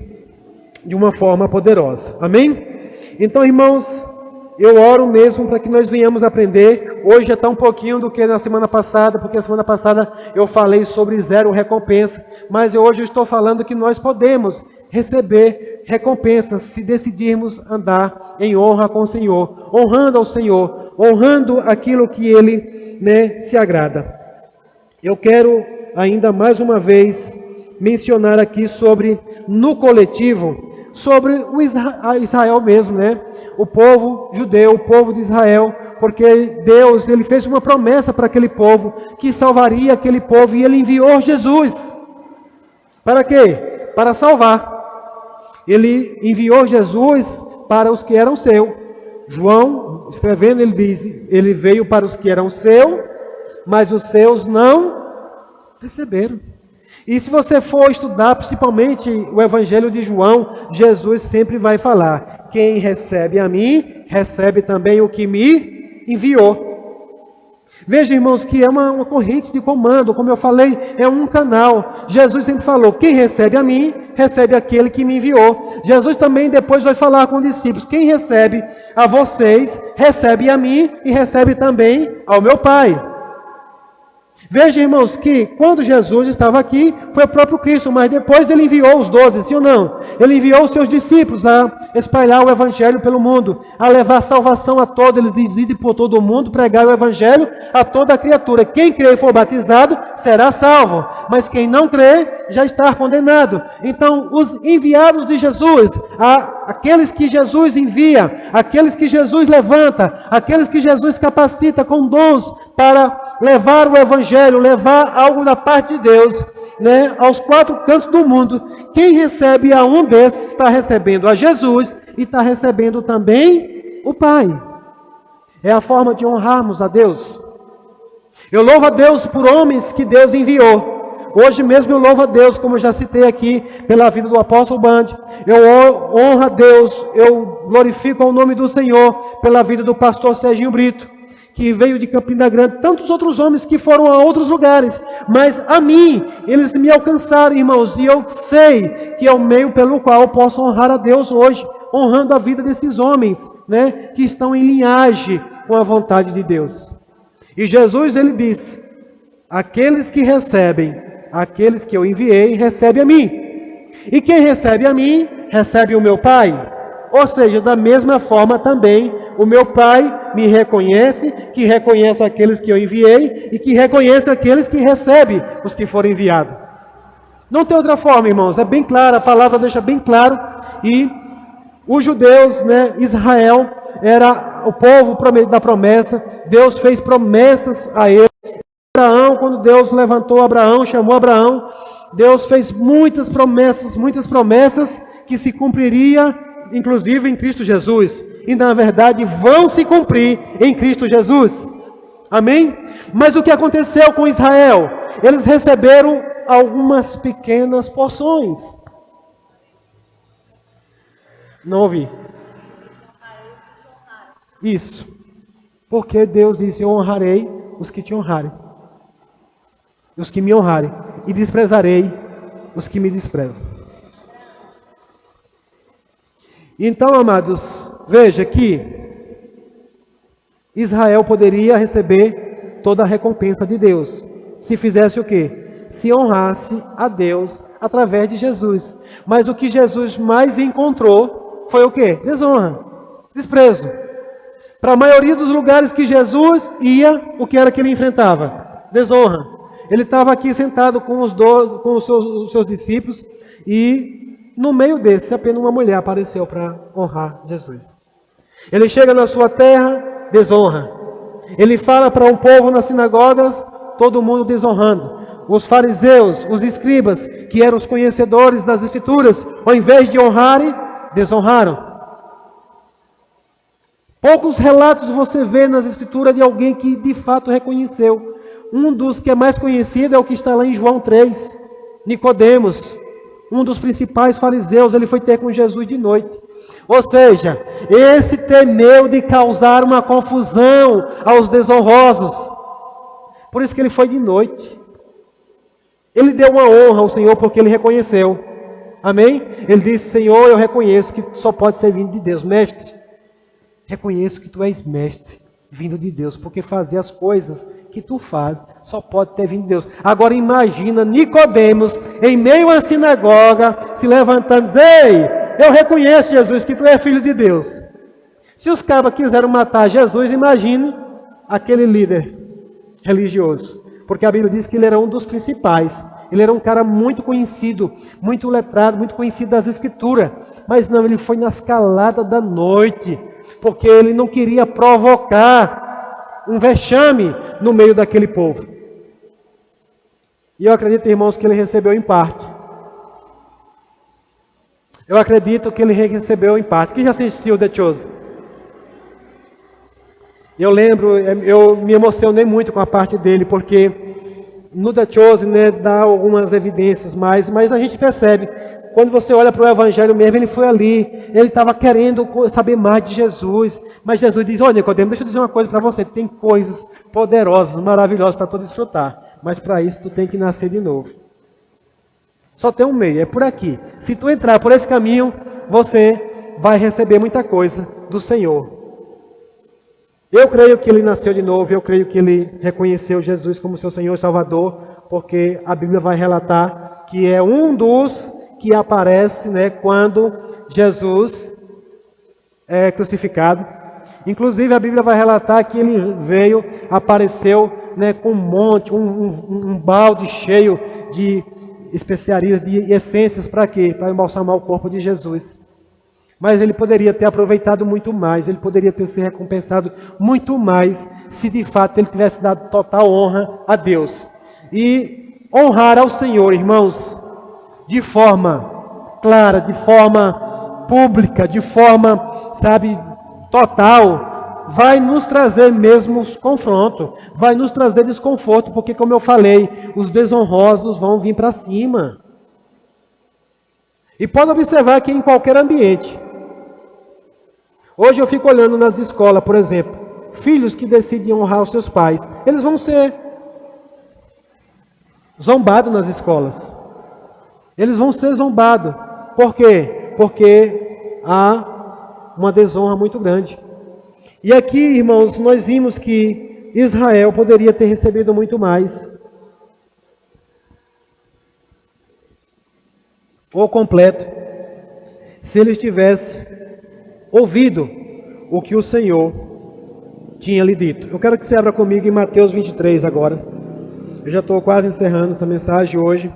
de uma forma poderosa. Amém? Então, irmãos, eu oro mesmo para que nós venhamos aprender. Hoje já está um pouquinho do que na semana passada, porque a semana passada eu falei sobre 0 recompensa, mas hoje eu estou falando que nós podemos receber recompensas se decidirmos andar em honra com o Senhor, honrando ao Senhor, honrando aquilo que Ele, né, se agrada. Eu quero ainda mais uma vez mencionar aqui sobre, no coletivo, sobre o Israel mesmo, né? O povo judeu, o povo de Israel, porque Deus, ele fez uma promessa para aquele povo, que salvaria aquele povo, e ele enviou Jesus. Para quê? Para salvar. Ele enviou Jesus para os que eram seus. João, escrevendo, ele diz, ele veio para os que eram seus, mas os seus não receberam. E se você for estudar, principalmente o Evangelho de João, Jesus sempre vai falar, quem recebe a mim, recebe também o que me enviou. Veja, irmãos, que é uma corrente de comando, como eu falei, é um canal. Jesus sempre falou, quem recebe a mim, recebe aquele que me enviou. Jesus também depois vai falar com os discípulos, quem recebe a vocês, recebe a mim e recebe também ao meu Pai. Veja, irmãos, que quando Jesus estava aqui, foi o próprio Cristo, mas depois ele enviou os 12, sim ou não? Ele enviou os seus discípulos a espalhar o Evangelho pelo mundo, a levar salvação a todos. Eles dizem por todo o mundo, pregar o Evangelho a toda a criatura. Quem crê e for batizado, será salvo, mas quem não crê, já está condenado. Então, os enviados de Jesus, aqueles que Jesus envia, aqueles que Jesus levanta, aqueles que Jesus capacita com dons para levar o Evangelho, levar algo da parte de Deus, né, aos 4 cantos do mundo. Quem recebe a um desses está recebendo a Jesus e está recebendo também o Pai. É a forma de honrarmos a Deus. Eu louvo a Deus por homens que Deus enviou. Hoje mesmo eu louvo a Deus, como eu já citei aqui, pela vida do apóstolo Band. Eu honro a Deus, eu glorifico o nome do Senhor pela vida do pastor Serginho Brito, que veio de Campina Grande, tantos outros homens que foram a outros lugares, mas a mim, eles me alcançaram, irmãos, e eu sei que é o meio pelo qual eu posso honrar a Deus hoje, honrando a vida desses homens, né, que estão em linhagem com a vontade de Deus. E Jesus, ele disse: aqueles que recebem, aqueles que eu enviei, recebem a mim, e quem recebe a mim, recebe o meu Pai. Ou seja, da mesma forma também, o meu Pai me reconhece, que reconhece aqueles que eu enviei, e que reconhece aqueles que recebem os que foram enviados. Não tem outra forma, irmãos, é bem claro, a palavra deixa bem claro. E os judeus, né, Israel, era o povo da promessa. Deus fez promessas a ele. Abraão, quando Deus levantou Abraão, chamou Abraão, Deus fez muitas promessas que se cumpriria, inclusive em Cristo Jesus, e na verdade vão se cumprir em Cristo Jesus. Amém? Mas o que aconteceu com Israel? Eles receberam algumas pequenas porções. Não ouvi. Isso. Porque Deus disse: eu honrarei os que te honrarem, os que me honrarem, e desprezarei os que me desprezam. Então, amados, veja que Israel poderia receber toda a recompensa de Deus, se fizesse o quê? Se honrasse a Deus através de Jesus. Mas o que Jesus mais encontrou foi o quê? Desonra, desprezo. Para a maioria dos lugares que Jesus ia, o que era que ele enfrentava? Desonra. Ele estava aqui sentado com os seus discípulos, e no meio desse, apenas uma mulher apareceu para honrar Jesus. Ele chega na sua terra, desonra. Ele fala para um povo nas sinagogas, todo mundo desonrando. Os fariseus, os escribas, que eram os conhecedores das Escrituras, ao invés de honrarem, desonraram. Poucos relatos você vê nas Escrituras de alguém que de fato reconheceu. Um dos que é mais conhecido é o que está lá em João 3, Nicodemos, um dos principais fariseus. Ele foi ter com Jesus de noite. Ou seja, esse temeu de causar uma confusão aos desonrosos. Por isso que ele foi de noite. Ele deu uma honra ao Senhor porque ele reconheceu. Amém? Ele disse: Senhor, eu reconheço que só pode ser vindo de Deus. Mestre, reconheço que tu és mestre, vindo de Deus, porque fazer as coisas que tu faz só pode ter vindo de Deus. Agora imagina Nicodemos em meio à sinagoga se levantando e dizendo: ei, eu reconheço, Jesus, que tu é filho de Deus. Se os cabas quiseram matar Jesus, imagine aquele líder religioso, porque a Bíblia diz que ele era um dos principais. Ele era um cara muito conhecido, muito letrado, muito conhecido das Escrituras. Mas não, ele foi na escalada da noite, porque ele não queria provocar um vexame no meio daquele povo. E eu acredito, irmãos, que ele recebeu em parte. Eu acredito que ele recebeu em parte. Quem já assistiu The Chosen? Eu lembro, eu me emocionei muito com a parte dele, porque no The Chosen, né, dá algumas evidências mais, mas a gente percebe, quando você olha para o Evangelho mesmo, ele foi ali, ele estava querendo saber mais de Jesus, mas Jesus diz: olha, Nicodemo, deixa eu dizer uma coisa para você, tem coisas poderosas, maravilhosas para tu desfrutar, mas para isso tu tem que nascer de novo. Só tem um meio, é por aqui. Se tu entrar por esse caminho, você vai receber muita coisa do Senhor. Eu creio que ele nasceu de novo, eu creio que ele reconheceu Jesus como seu Senhor e Salvador, porque a Bíblia vai relatar que é um dos que aparece, né, quando Jesus é crucificado. Inclusive a Bíblia vai relatar que ele veio, apareceu, né, com um monte, um balde cheio de especiarias, de essências, para quê? Para embalsamar o corpo de Jesus. Mas ele poderia ter aproveitado muito mais, ele poderia ter se recompensado muito mais, se de fato ele tivesse dado total honra a Deus. E honrar ao Senhor, irmãos, de forma clara, de forma pública, de forma, sabe, total, vai nos trazer mesmo confronto, vai nos trazer desconforto, porque como eu falei, os desonrosos vão vir para cima. E pode observar que em qualquer ambiente, hoje eu fico olhando nas escolas, por exemplo, filhos que decidem honrar os seus pais, eles vão ser zombados nas escolas. Eles vão ser zombados. Por quê? Porque há uma desonra muito grande. E aqui, irmãos, nós vimos que Israel poderia ter recebido muito mais. Ou completo. Se eles tivessem ouvido o que o Senhor tinha lhe dito. Eu quero que você abra comigo em Mateus 23 agora. Eu já estou quase encerrando essa mensagem hoje.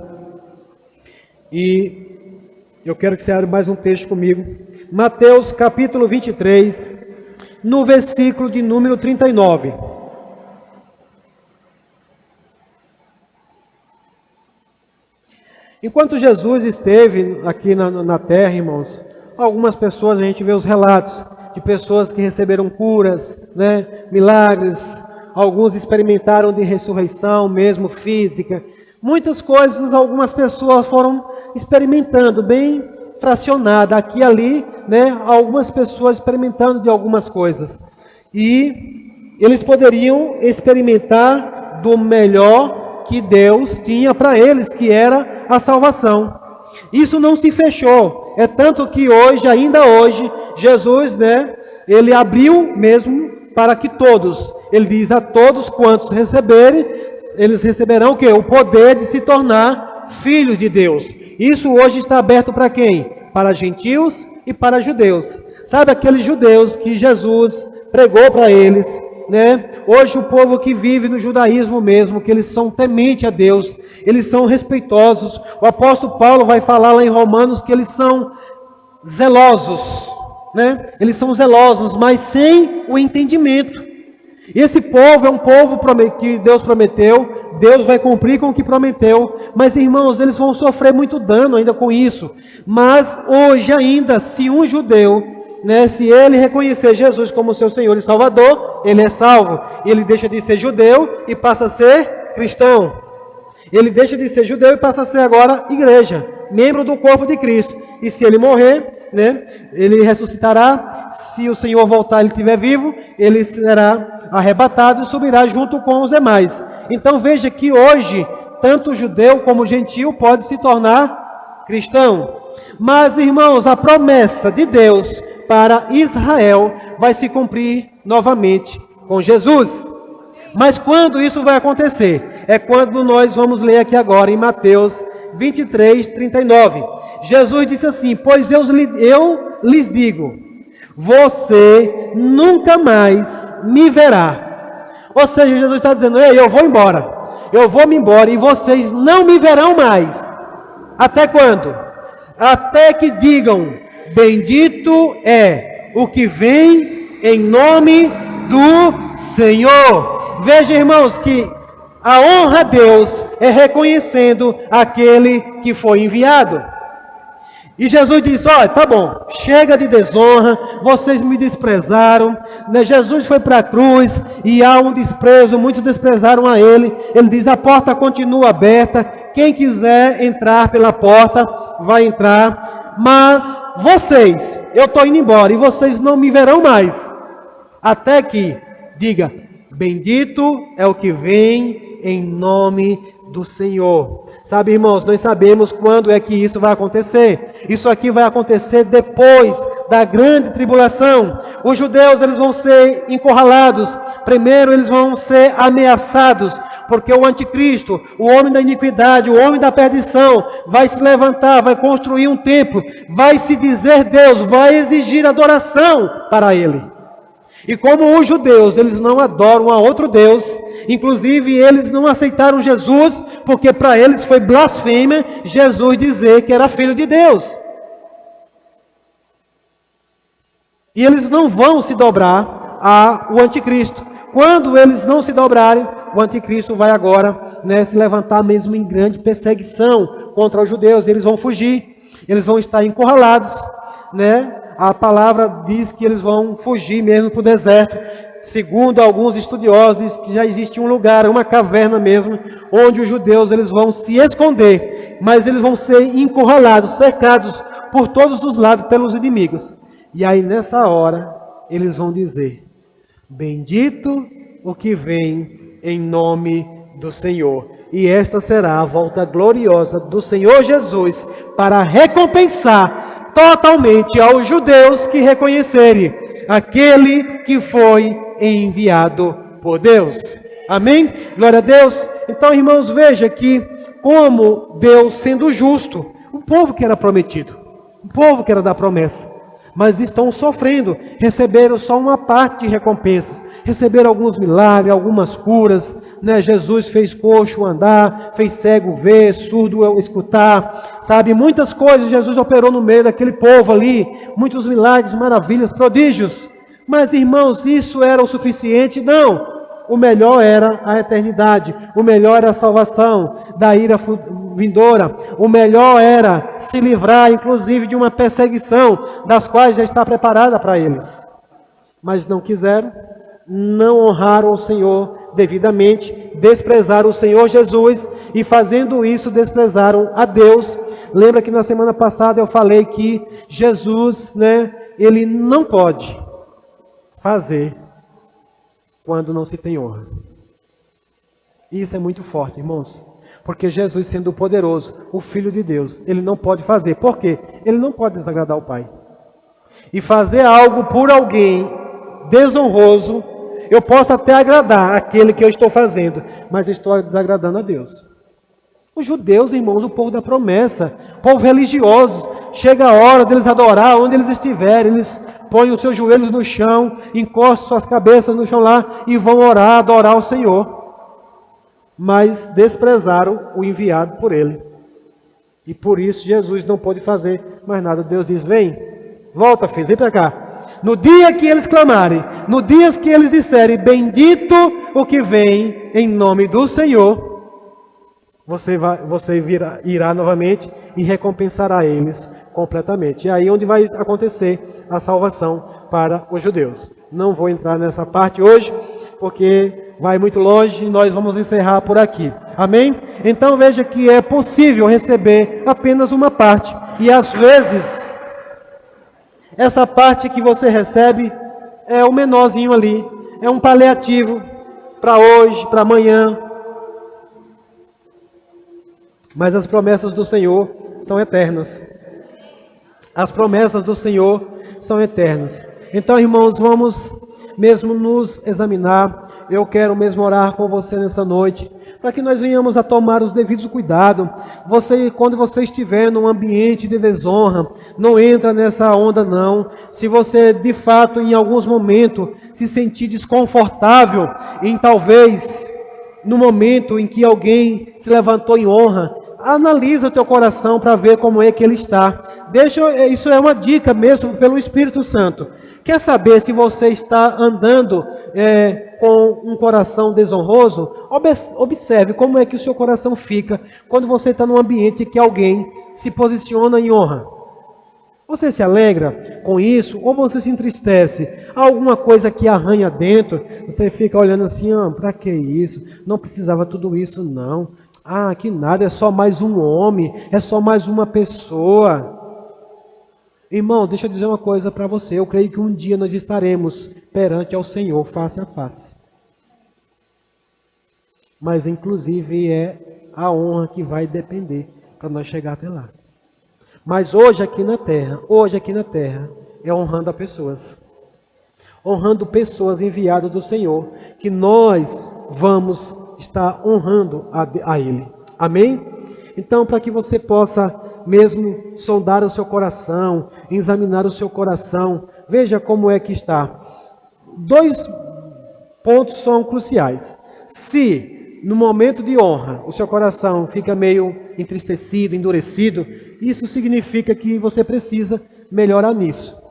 E eu quero que você abra mais um texto comigo. Mateus capítulo 23, no versículo de número 39. Enquanto Jesus esteve aqui na terra, irmãos, algumas pessoas, a gente vê os relatos de pessoas que receberam curas, né, milagres, alguns experimentaram de ressurreição mesmo física. Muitas coisas, algumas pessoas foram experimentando, bem fracionada, aqui e ali, né, algumas pessoas experimentando de algumas coisas. E eles poderiam experimentar do melhor que Deus tinha para eles, que era a salvação. Isso não se fechou, é tanto que hoje, ainda hoje, Jesus, né, ele abriu mesmo para que todos, ele diz a todos quantos receberem, eles receberão o quê? O poder de se tornar filhos de Deus. Isso hoje está aberto para quem? Para gentios e para judeus. Sabe aqueles judeus que Jesus pregou para eles, né? Hoje o povo que vive no judaísmo mesmo, que eles são tementes a Deus, eles são respeitosos. O apóstolo Paulo vai falar lá em Romanos que eles são zelosos, né? Eles são zelosos, mas sem o entendimento. E esse povo é um povo que Deus prometeu, Deus vai cumprir com o que prometeu, mas irmãos, eles vão sofrer muito dano ainda com isso. Mas hoje ainda, se um judeu, né, se ele reconhecer Jesus como seu Senhor e Salvador, ele é salvo. Ele deixa de ser judeu e passa a ser cristão. Ele deixa de ser judeu e passa a ser agora igreja, membro do corpo de Cristo. E se ele morrer, né, ele ressuscitará. Se o Senhor voltar e ele estiver vivo, ele será arrebatado e subirá junto com os demais. Então veja que hoje, tanto judeu como gentil pode se tornar cristão. Mas irmãos, a promessa de Deus para Israel vai se cumprir novamente com Jesus. Mas quando isso vai acontecer? É quando nós vamos ler aqui agora em Mateus 23, 39. Jesus disse assim: pois eu lhes digo, você nunca mais me verá. Ou seja, Jesus está dizendo: ei, eu vou me embora e vocês não me verão mais. Até quando? Até que digam: bendito é o que vem em nome do Senhor. Veja, irmãos, que a honra a Deus é reconhecendo aquele que foi enviado. E Jesus disse: olha, tá bom, chega de desonra, vocês me desprezaram, né? Jesus foi para a cruz e há um desprezo, muitos desprezaram a ele. Ele diz: a porta continua aberta, quem quiser entrar pela porta vai entrar, mas vocês, eu estou indo embora e vocês não me verão mais, até que diga: bendito é o que vem em nome do Senhor. Sabe, irmãos, nós sabemos quando é que isso vai acontecer. Isso aqui vai acontecer depois da grande tribulação. Os judeus, eles vão ser encurralados. Primeiro, eles vão ser ameaçados, porque o anticristo, o homem da iniquidade, o homem da perdição, vai se levantar, vai construir um templo, vai se dizer Deus, vai exigir adoração para ele. E como os judeus, eles não adoram a outro Deus, inclusive eles não aceitaram Jesus, porque para eles foi blasfêmia Jesus dizer que era filho de Deus. E eles não vão se dobrar ao anticristo. Quando eles não se dobrarem, o anticristo vai agora, se levantar mesmo em grande perseguição contra os judeus. Eles vão fugir, eles vão estar encurralados, A palavra diz que eles vão fugir mesmo para o deserto. Segundo alguns estudiosos, diz que já existe um lugar, uma caverna mesmo, onde os judeus eles vão se esconder, mas eles vão ser encurralados, cercados por todos os lados pelos inimigos. E aí nessa hora, eles vão dizer: bendito o que vem em nome do Senhor. E esta será a volta gloriosa do Senhor Jesus para recompensar totalmente aos judeus que reconhecerem aquele que foi enviado por Deus. Amém? Glória a Deus. Então, irmãos, veja que como Deus sendo justo, o povo que era prometido, o povo que era da promessa, mas estão sofrendo, receberam só uma parte de recompensas, receberam alguns milagres, algumas curas, Jesus fez coxo andar, fez cego ver, surdo escutar, sabe, muitas coisas Jesus operou no meio daquele povo ali, muitos milagres, maravilhas, prodígios, mas irmãos, isso era o suficiente? Não, o melhor era a eternidade, o melhor era a salvação da ira vindoura, o melhor era se livrar inclusive de uma perseguição, das quais já está preparada para eles, mas não quiseram, não honraram o Senhor devidamente, desprezaram o Senhor Jesus e fazendo isso desprezaram a Deus. Lembra que na semana passada eu falei que Jesus, ele não pode fazer quando não se tem honra. Isso é muito forte, irmãos, porque Jesus sendo poderoso, o Filho de Deus, ele não pode fazer. Por quê? Ele não pode desagradar o Pai. E fazer algo por alguém desonroso, eu posso até agradar aquele que eu estou fazendo, mas estou desagradando a Deus. Os judeus, irmãos, o povo da promessa, povo religioso, chega a hora deles adorar onde eles estiverem, eles põem os seus joelhos no chão, encostam suas cabeças no chão lá e vão orar, adorar o Senhor. Mas desprezaram o enviado por ele. E por isso Jesus não pôde fazer mais nada. Deus diz: vem, volta filho, vem para cá. No dia que eles clamarem, no dia que eles disserem, bendito o que vem em nome do Senhor, você irá novamente e recompensará eles completamente. E aí onde vai acontecer a salvação para os judeus. Não vou entrar nessa parte hoje, porque vai muito longe e nós vamos encerrar por aqui. Amém? Então veja que é possível receber apenas uma parte. E às vezes, essa parte que você recebe é o menorzinho ali. É um paliativo para hoje, para amanhã. Mas as promessas do Senhor são eternas. As promessas do Senhor são eternas. Então, irmãos, vamos mesmo nos examinar. Eu quero mesmo orar com você nessa noite, para que nós venhamos a tomar os devidos cuidados. Quando você estiver num ambiente de desonra, não entra nessa onda não. Se você de fato em alguns momentos se sentir desconfortável, em talvez no momento em que alguém se levantou em honra, analisa o teu coração para ver como é que ele está. Isso é uma dica mesmo pelo Espírito Santo. Quer saber se você está andando com um coração desonroso? Observe como é que o seu coração fica quando você está num ambiente que alguém se posiciona em honra. Você se alegra com isso ou você se entristece? Há alguma coisa que arranha dentro? Você fica olhando assim, para que isso? Não precisava tudo isso não. Que nada, é só mais um homem, é só mais uma pessoa. Irmão, deixa eu dizer uma coisa para você. Eu creio que um dia nós estaremos perante ao Senhor face a face. mas inclusive é a honra que vai depender para nós chegar até lá. Mas hoje aqui na terra, é honrando a pessoas. Honrando pessoas enviadas do Senhor, que nós vamos estar honrando a Ele. Amém? Então, para que você possa mesmo sondar o seu coração, examinar o seu coração, veja como é que está. 2 pontos são cruciais. Se no momento de honra o seu coração fica meio entristecido, endurecido, isso significa que você precisa melhorar nisso.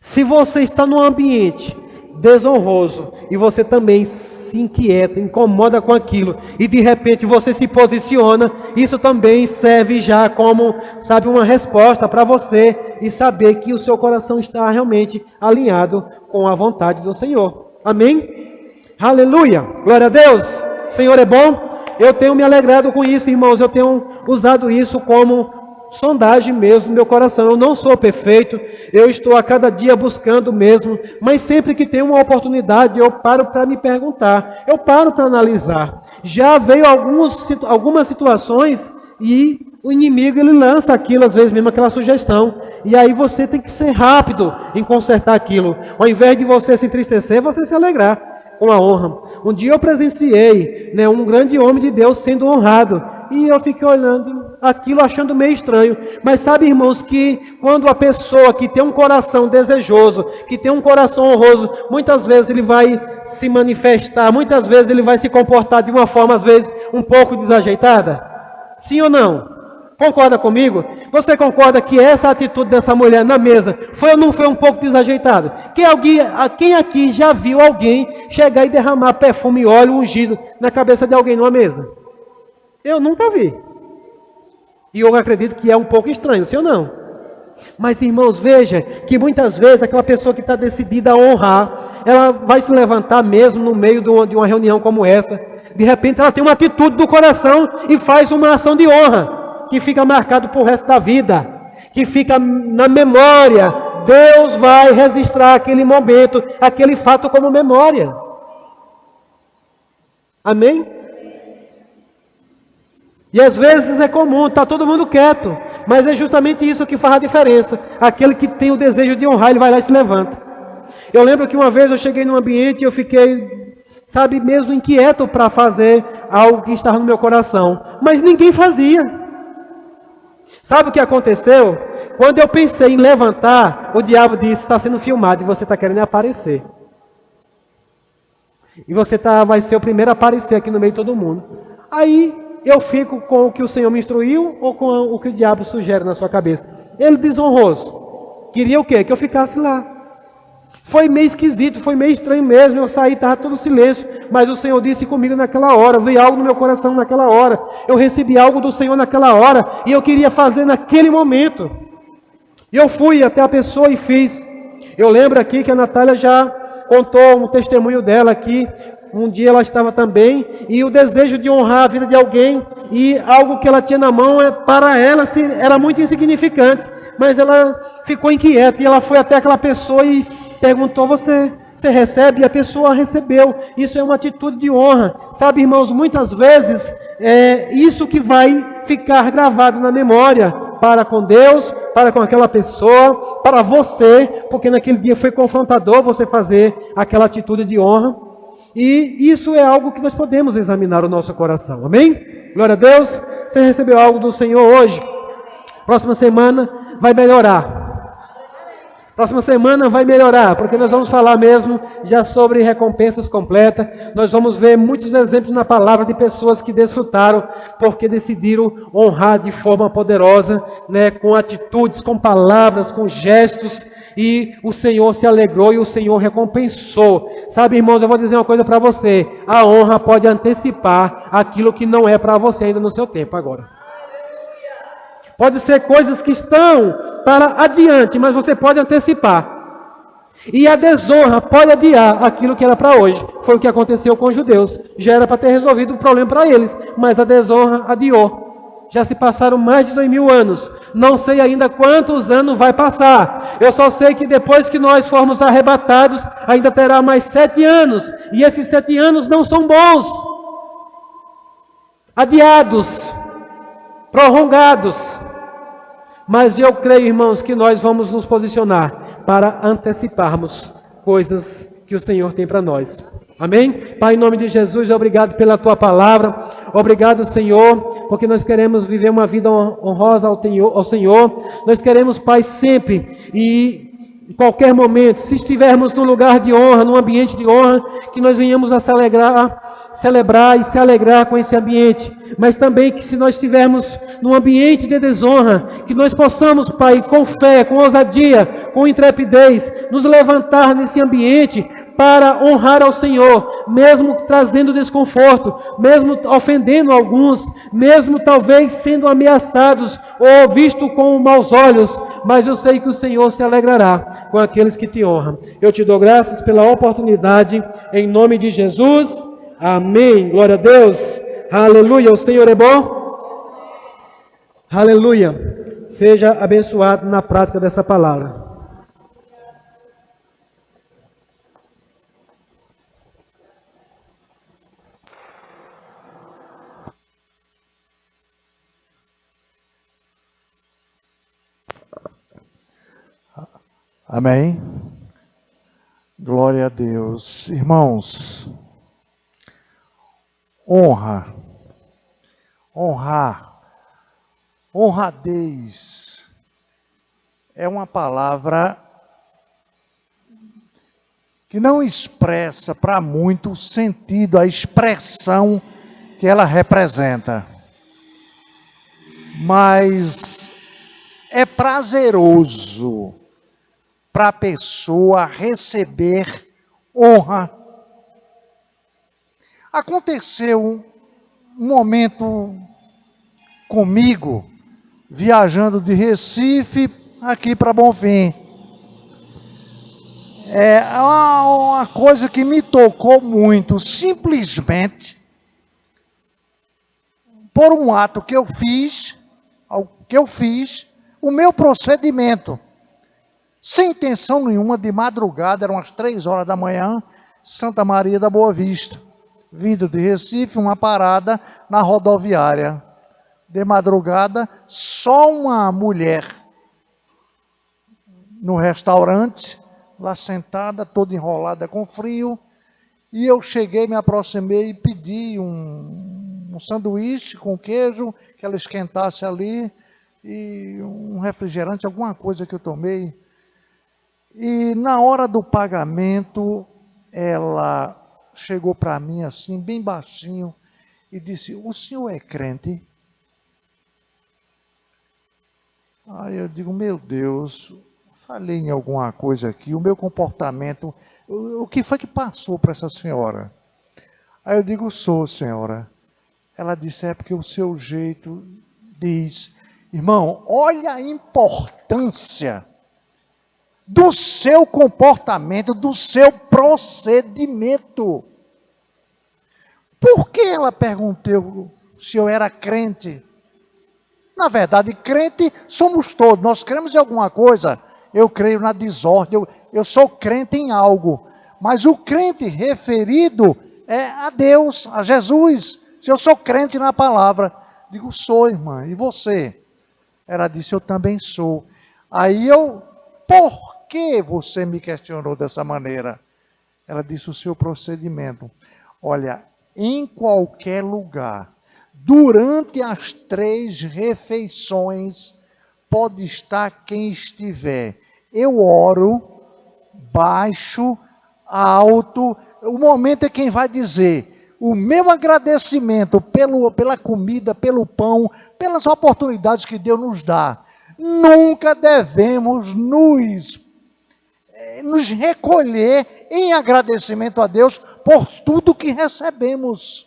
Se você está num ambiente desonroso e você também se inquieta, incomoda com aquilo e de repente você se posiciona, isso também serve já como, sabe, uma resposta para você e saber que o seu coração está realmente alinhado com a vontade do Senhor. Amém? Aleluia! Glória a Deus! O Senhor é bom. Eu tenho me alegrado com isso, irmãos. Eu tenho usado isso como sondagem mesmo no meu coração. Eu não sou perfeito, eu estou a cada dia buscando mesmo, mas sempre que tem uma oportunidade eu paro para me perguntar, eu paro para analisar. Já veio algumas situações e o inimigo ele lança aquilo, às vezes mesmo aquela sugestão, e aí você tem que ser rápido em consertar aquilo, ao invés de você se entristecer, você se alegrar com a honra. Um dia eu presenciei, um grande homem de Deus sendo honrado, e eu fiquei olhando aquilo achando meio estranho. Mas sabe, irmãos, que quando a pessoa que tem um coração desejoso, que tem um coração honroso, muitas vezes ele vai se manifestar, muitas vezes ele vai se comportar de uma forma, às vezes, um pouco desajeitada? Sim ou não? Concorda comigo? Você concorda que essa atitude dessa mulher na mesa foi ou não foi um pouco desajeitada? Quem aqui já viu alguém chegar e derramar perfume e óleo ungido na cabeça de alguém numa mesa? Eu nunca vi. E eu acredito que é um pouco estranho, sim ou não? Mas, irmãos, veja que muitas vezes aquela pessoa que está decidida a honrar, ela vai se levantar mesmo no meio de uma reunião como essa. De repente ela tem uma atitude do coração e faz uma ação de honra, que fica marcado para o resto da vida, que fica na memória. Deus vai registrar aquele momento, aquele fato como memória. Amém? E às vezes é comum, está todo mundo quieto, mas é justamente isso que faz a diferença. Aquele que tem o desejo de honrar, ele vai lá e se levanta. Eu lembro que uma vez eu cheguei num ambiente e eu fiquei, sabe, mesmo inquieto para fazer algo que estava no meu coração, mas ninguém fazia. Sabe o que aconteceu? Quando eu pensei em levantar, o diabo disse: está sendo filmado e você está querendo aparecer. E você vai ser o primeiro a aparecer aqui no meio de todo mundo. Aí eu fico com o que o Senhor me instruiu ou com o que o diabo sugere na sua cabeça? Ele desonroso. Queria o quê? Que eu ficasse lá. Foi meio esquisito, foi meio estranho mesmo. Eu saí, estava todo silêncio. Mas o Senhor disse comigo naquela hora. Veio algo no meu coração naquela hora. Eu recebi algo do Senhor naquela hora. E eu queria fazer naquele momento. E eu fui até a pessoa e fiz. Eu lembro aqui que a Natália já contou um testemunho dela aqui. Um dia ela estava também, e o desejo de honrar a vida de alguém, e algo que ela tinha na mão, para ela era muito insignificante, mas ela ficou inquieta, e ela foi até aquela pessoa e perguntou: você recebe? E a pessoa recebeu. Isso é uma atitude de honra. Sabe, irmãos, muitas vezes é isso que vai ficar gravado na memória, para com Deus, para com aquela pessoa, para você, porque naquele dia foi confrontador você fazer aquela atitude de honra. E isso é algo que nós podemos examinar o nosso coração. Amém? Glória a Deus. Você recebeu algo do Senhor hoje? Próxima semana vai melhorar. Próxima semana vai melhorar, porque nós vamos falar mesmo já sobre recompensas completas. Nós vamos ver muitos exemplos na palavra de pessoas que desfrutaram, porque decidiram honrar de forma poderosa, com atitudes, com palavras, com gestos, e o Senhor se alegrou e o Senhor recompensou. Sabe, irmãos, eu vou dizer uma coisa para você: a honra pode antecipar aquilo que não é para você ainda no seu tempo agora. Pode ser coisas que estão para adiante, mas você pode antecipar. E a desonra pode adiar aquilo que era para hoje. Foi o que aconteceu com os judeus. Já era para ter resolvido o problema para eles, mas a desonra adiou. Já se passaram mais de 2000 anos. Não sei ainda quantos anos vai passar. Eu só sei que depois que nós formos arrebatados, ainda terá mais 7 anos. E esses 7 anos não são bons. adiados, prorrogados. Mas eu creio, irmãos, que nós vamos nos posicionar para anteciparmos coisas que o Senhor tem para nós. Amém? Pai, em nome de Jesus, obrigado pela Tua palavra. Obrigado, Senhor, porque nós queremos viver uma vida honrosa ao Senhor. Nós queremos, Pai, sempre e em qualquer momento, se estivermos num lugar de honra, num ambiente de honra, que nós venhamos a celebrar e se alegrar com esse ambiente. Mas também que se nós estivermos num ambiente de desonra, que nós possamos, Pai, com fé, com ousadia, com intrepidez, nos levantar nesse ambiente para honrar ao Senhor, mesmo trazendo desconforto, mesmo ofendendo alguns, mesmo talvez sendo ameaçados ou visto com maus olhos, mas eu sei que o Senhor se alegrará com aqueles que te honram. Eu te dou graças pela oportunidade, em nome de Jesus. Amém. Glória a Deus. Aleluia. O Senhor é bom. Aleluia. Seja abençoado na prática dessa palavra. Amém? Glória a Deus. Irmãos, honrar, honradez é uma palavra que não expressa para muito o sentido, a expressão que ela representa. Mas é prazeroso para a pessoa receber honra. Aconteceu um momento comigo, viajando de Recife aqui para Bonfim. É uma coisa que me tocou muito, simplesmente por um ato que eu fiz, o meu procedimento. Sem intenção nenhuma, de madrugada, eram as 3 horas da manhã, Santa Maria da Boa Vista. Vindo de Recife, uma parada na rodoviária. De madrugada, só uma mulher no restaurante, lá sentada, toda enrolada com frio. E eu cheguei, me aproximei e pedi um sanduíche com queijo, que ela esquentasse ali, e um refrigerante, alguma coisa que eu tomei. E na hora do pagamento, ela chegou para mim assim, bem baixinho, e disse: "O senhor é crente?" Aí eu digo: meu Deus, falei em alguma coisa aqui, o meu comportamento, o que foi que passou para essa senhora? Aí eu digo: sou, senhora. Ela disse: é porque o seu jeito diz. Irmão, olha a importância do seu comportamento, do seu procedimento. Por que ela perguntou se eu era crente? Na verdade, crente somos todos, nós cremos em alguma coisa. Eu creio na desordem, eu sou crente em algo. Mas o crente referido é a Deus, a Jesus. Se eu sou crente na palavra, digo: sou, irmã, e você? Ela disse: eu também sou. Aí por que você me questionou dessa maneira? Ela disse: o seu procedimento. Olha, em qualquer lugar, durante as 3 refeições, pode estar quem estiver. Eu oro, baixo, alto. O momento é quem vai dizer: o meu agradecimento pela comida, pelo pão, pelas oportunidades que Deus nos dá. Nunca devemos nos recolher em agradecimento a Deus por tudo que recebemos.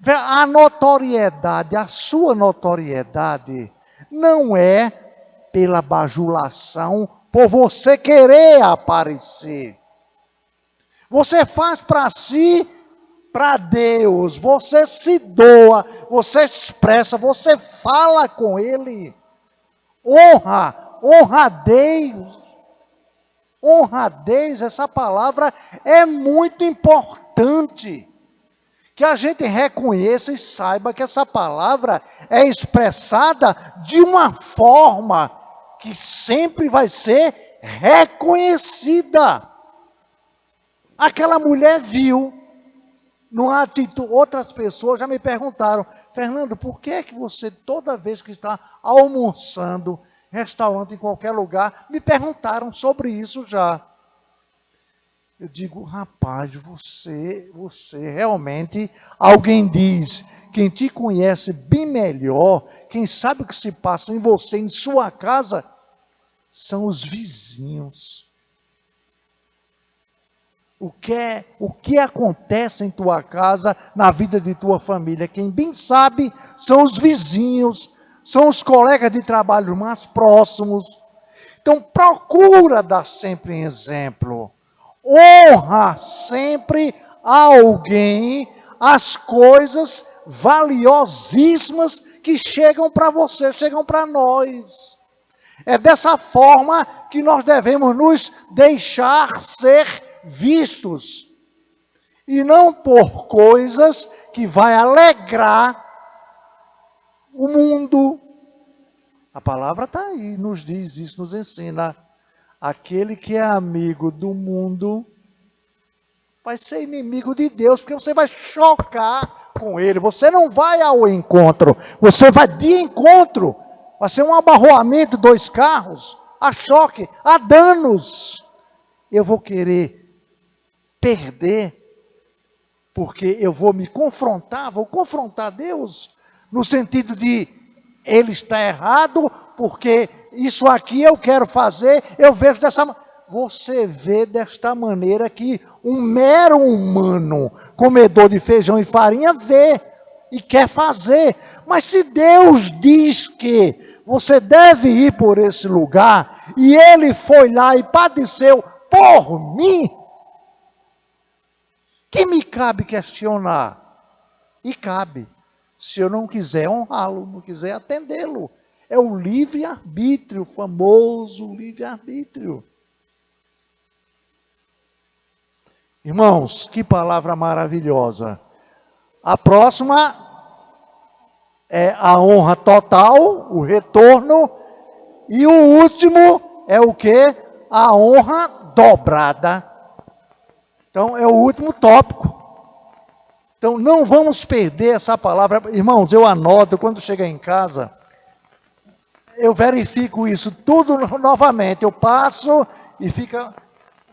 A notoriedade, a sua notoriedade, não é pela bajulação, por você querer aparecer. Você faz para si, para Deus, você se doa, você expressa, você fala com Ele. Honradez, essa palavra é muito importante. que a gente reconheça e saiba que essa palavra é expressada de uma forma que sempre vai ser reconhecida. Aquela mulher viu, numa atitude, outras pessoas já me perguntaram, Fernando, por que é que você, toda vez que está almoçando, restaurante, em qualquer lugar, me perguntaram sobre isso já. Eu digo, rapaz, você realmente, alguém diz, quem te conhece bem melhor, quem sabe o que se passa em você, em sua casa, são os vizinhos. O que acontece em tua casa, na vida de tua família, quem bem sabe são os vizinhos, são os colegas de trabalho mais próximos. Então procura dar sempre um exemplo. Honra sempre a alguém as coisas valiosíssimas que chegam para você, chegam para nós. É dessa forma que nós devemos nos deixar ser vistos. E não por coisas que vai alegrar o mundo. A palavra está aí, nos diz isso, nos ensina. Aquele que é amigo do mundo vai ser inimigo de Deus, porque você vai chocar com ele. Você não vai ao encontro, você vai de encontro. Vai ser um abarroamento de 2 carros, a choque, a danos. Eu vou querer perder, porque eu vou me confrontar, vou confrontar Deus, no sentido de ele está errado, porque isso aqui eu quero fazer, eu vejo dessa maneira. Você vê desta maneira que um mero humano, comedor de feijão e farinha, vê e quer fazer. Mas se Deus diz que você deve ir por esse lugar, e ele foi lá e padeceu por mim, que me cabe questionar? E cabe, se eu não quiser honrá-lo, não quiser atendê-lo. É o livre-arbítrio, o famoso livre-arbítrio. Irmãos, que palavra maravilhosa. A próxima é a honra total, o retorno. E o último é o quê? A honra dobrada. Então, é o último tópico. Então, não vamos perder essa palavra. Irmãos, eu anoto, quando chegar em casa, eu verifico isso tudo novamente. Eu passo e fica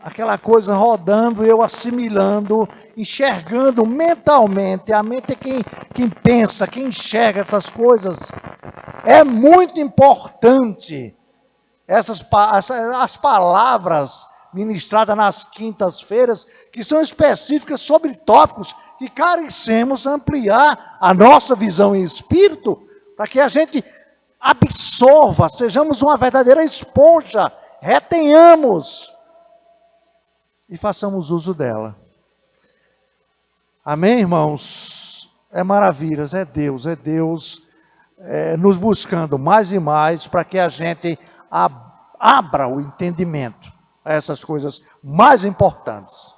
aquela coisa rodando, eu assimilando, enxergando mentalmente. A mente é quem pensa, quem enxerga essas coisas. É muito importante as palavras ministradas nas quintas-feiras, que são específicas sobre tópicos que carecemos ampliar a nossa visão em espírito, para que a gente absorva, sejamos uma verdadeira esponja, retenhamos e façamos uso dela. Amém, irmãos? É maravilhas, é Deus nos buscando mais e mais para que a gente abra o entendimento a essas coisas mais importantes.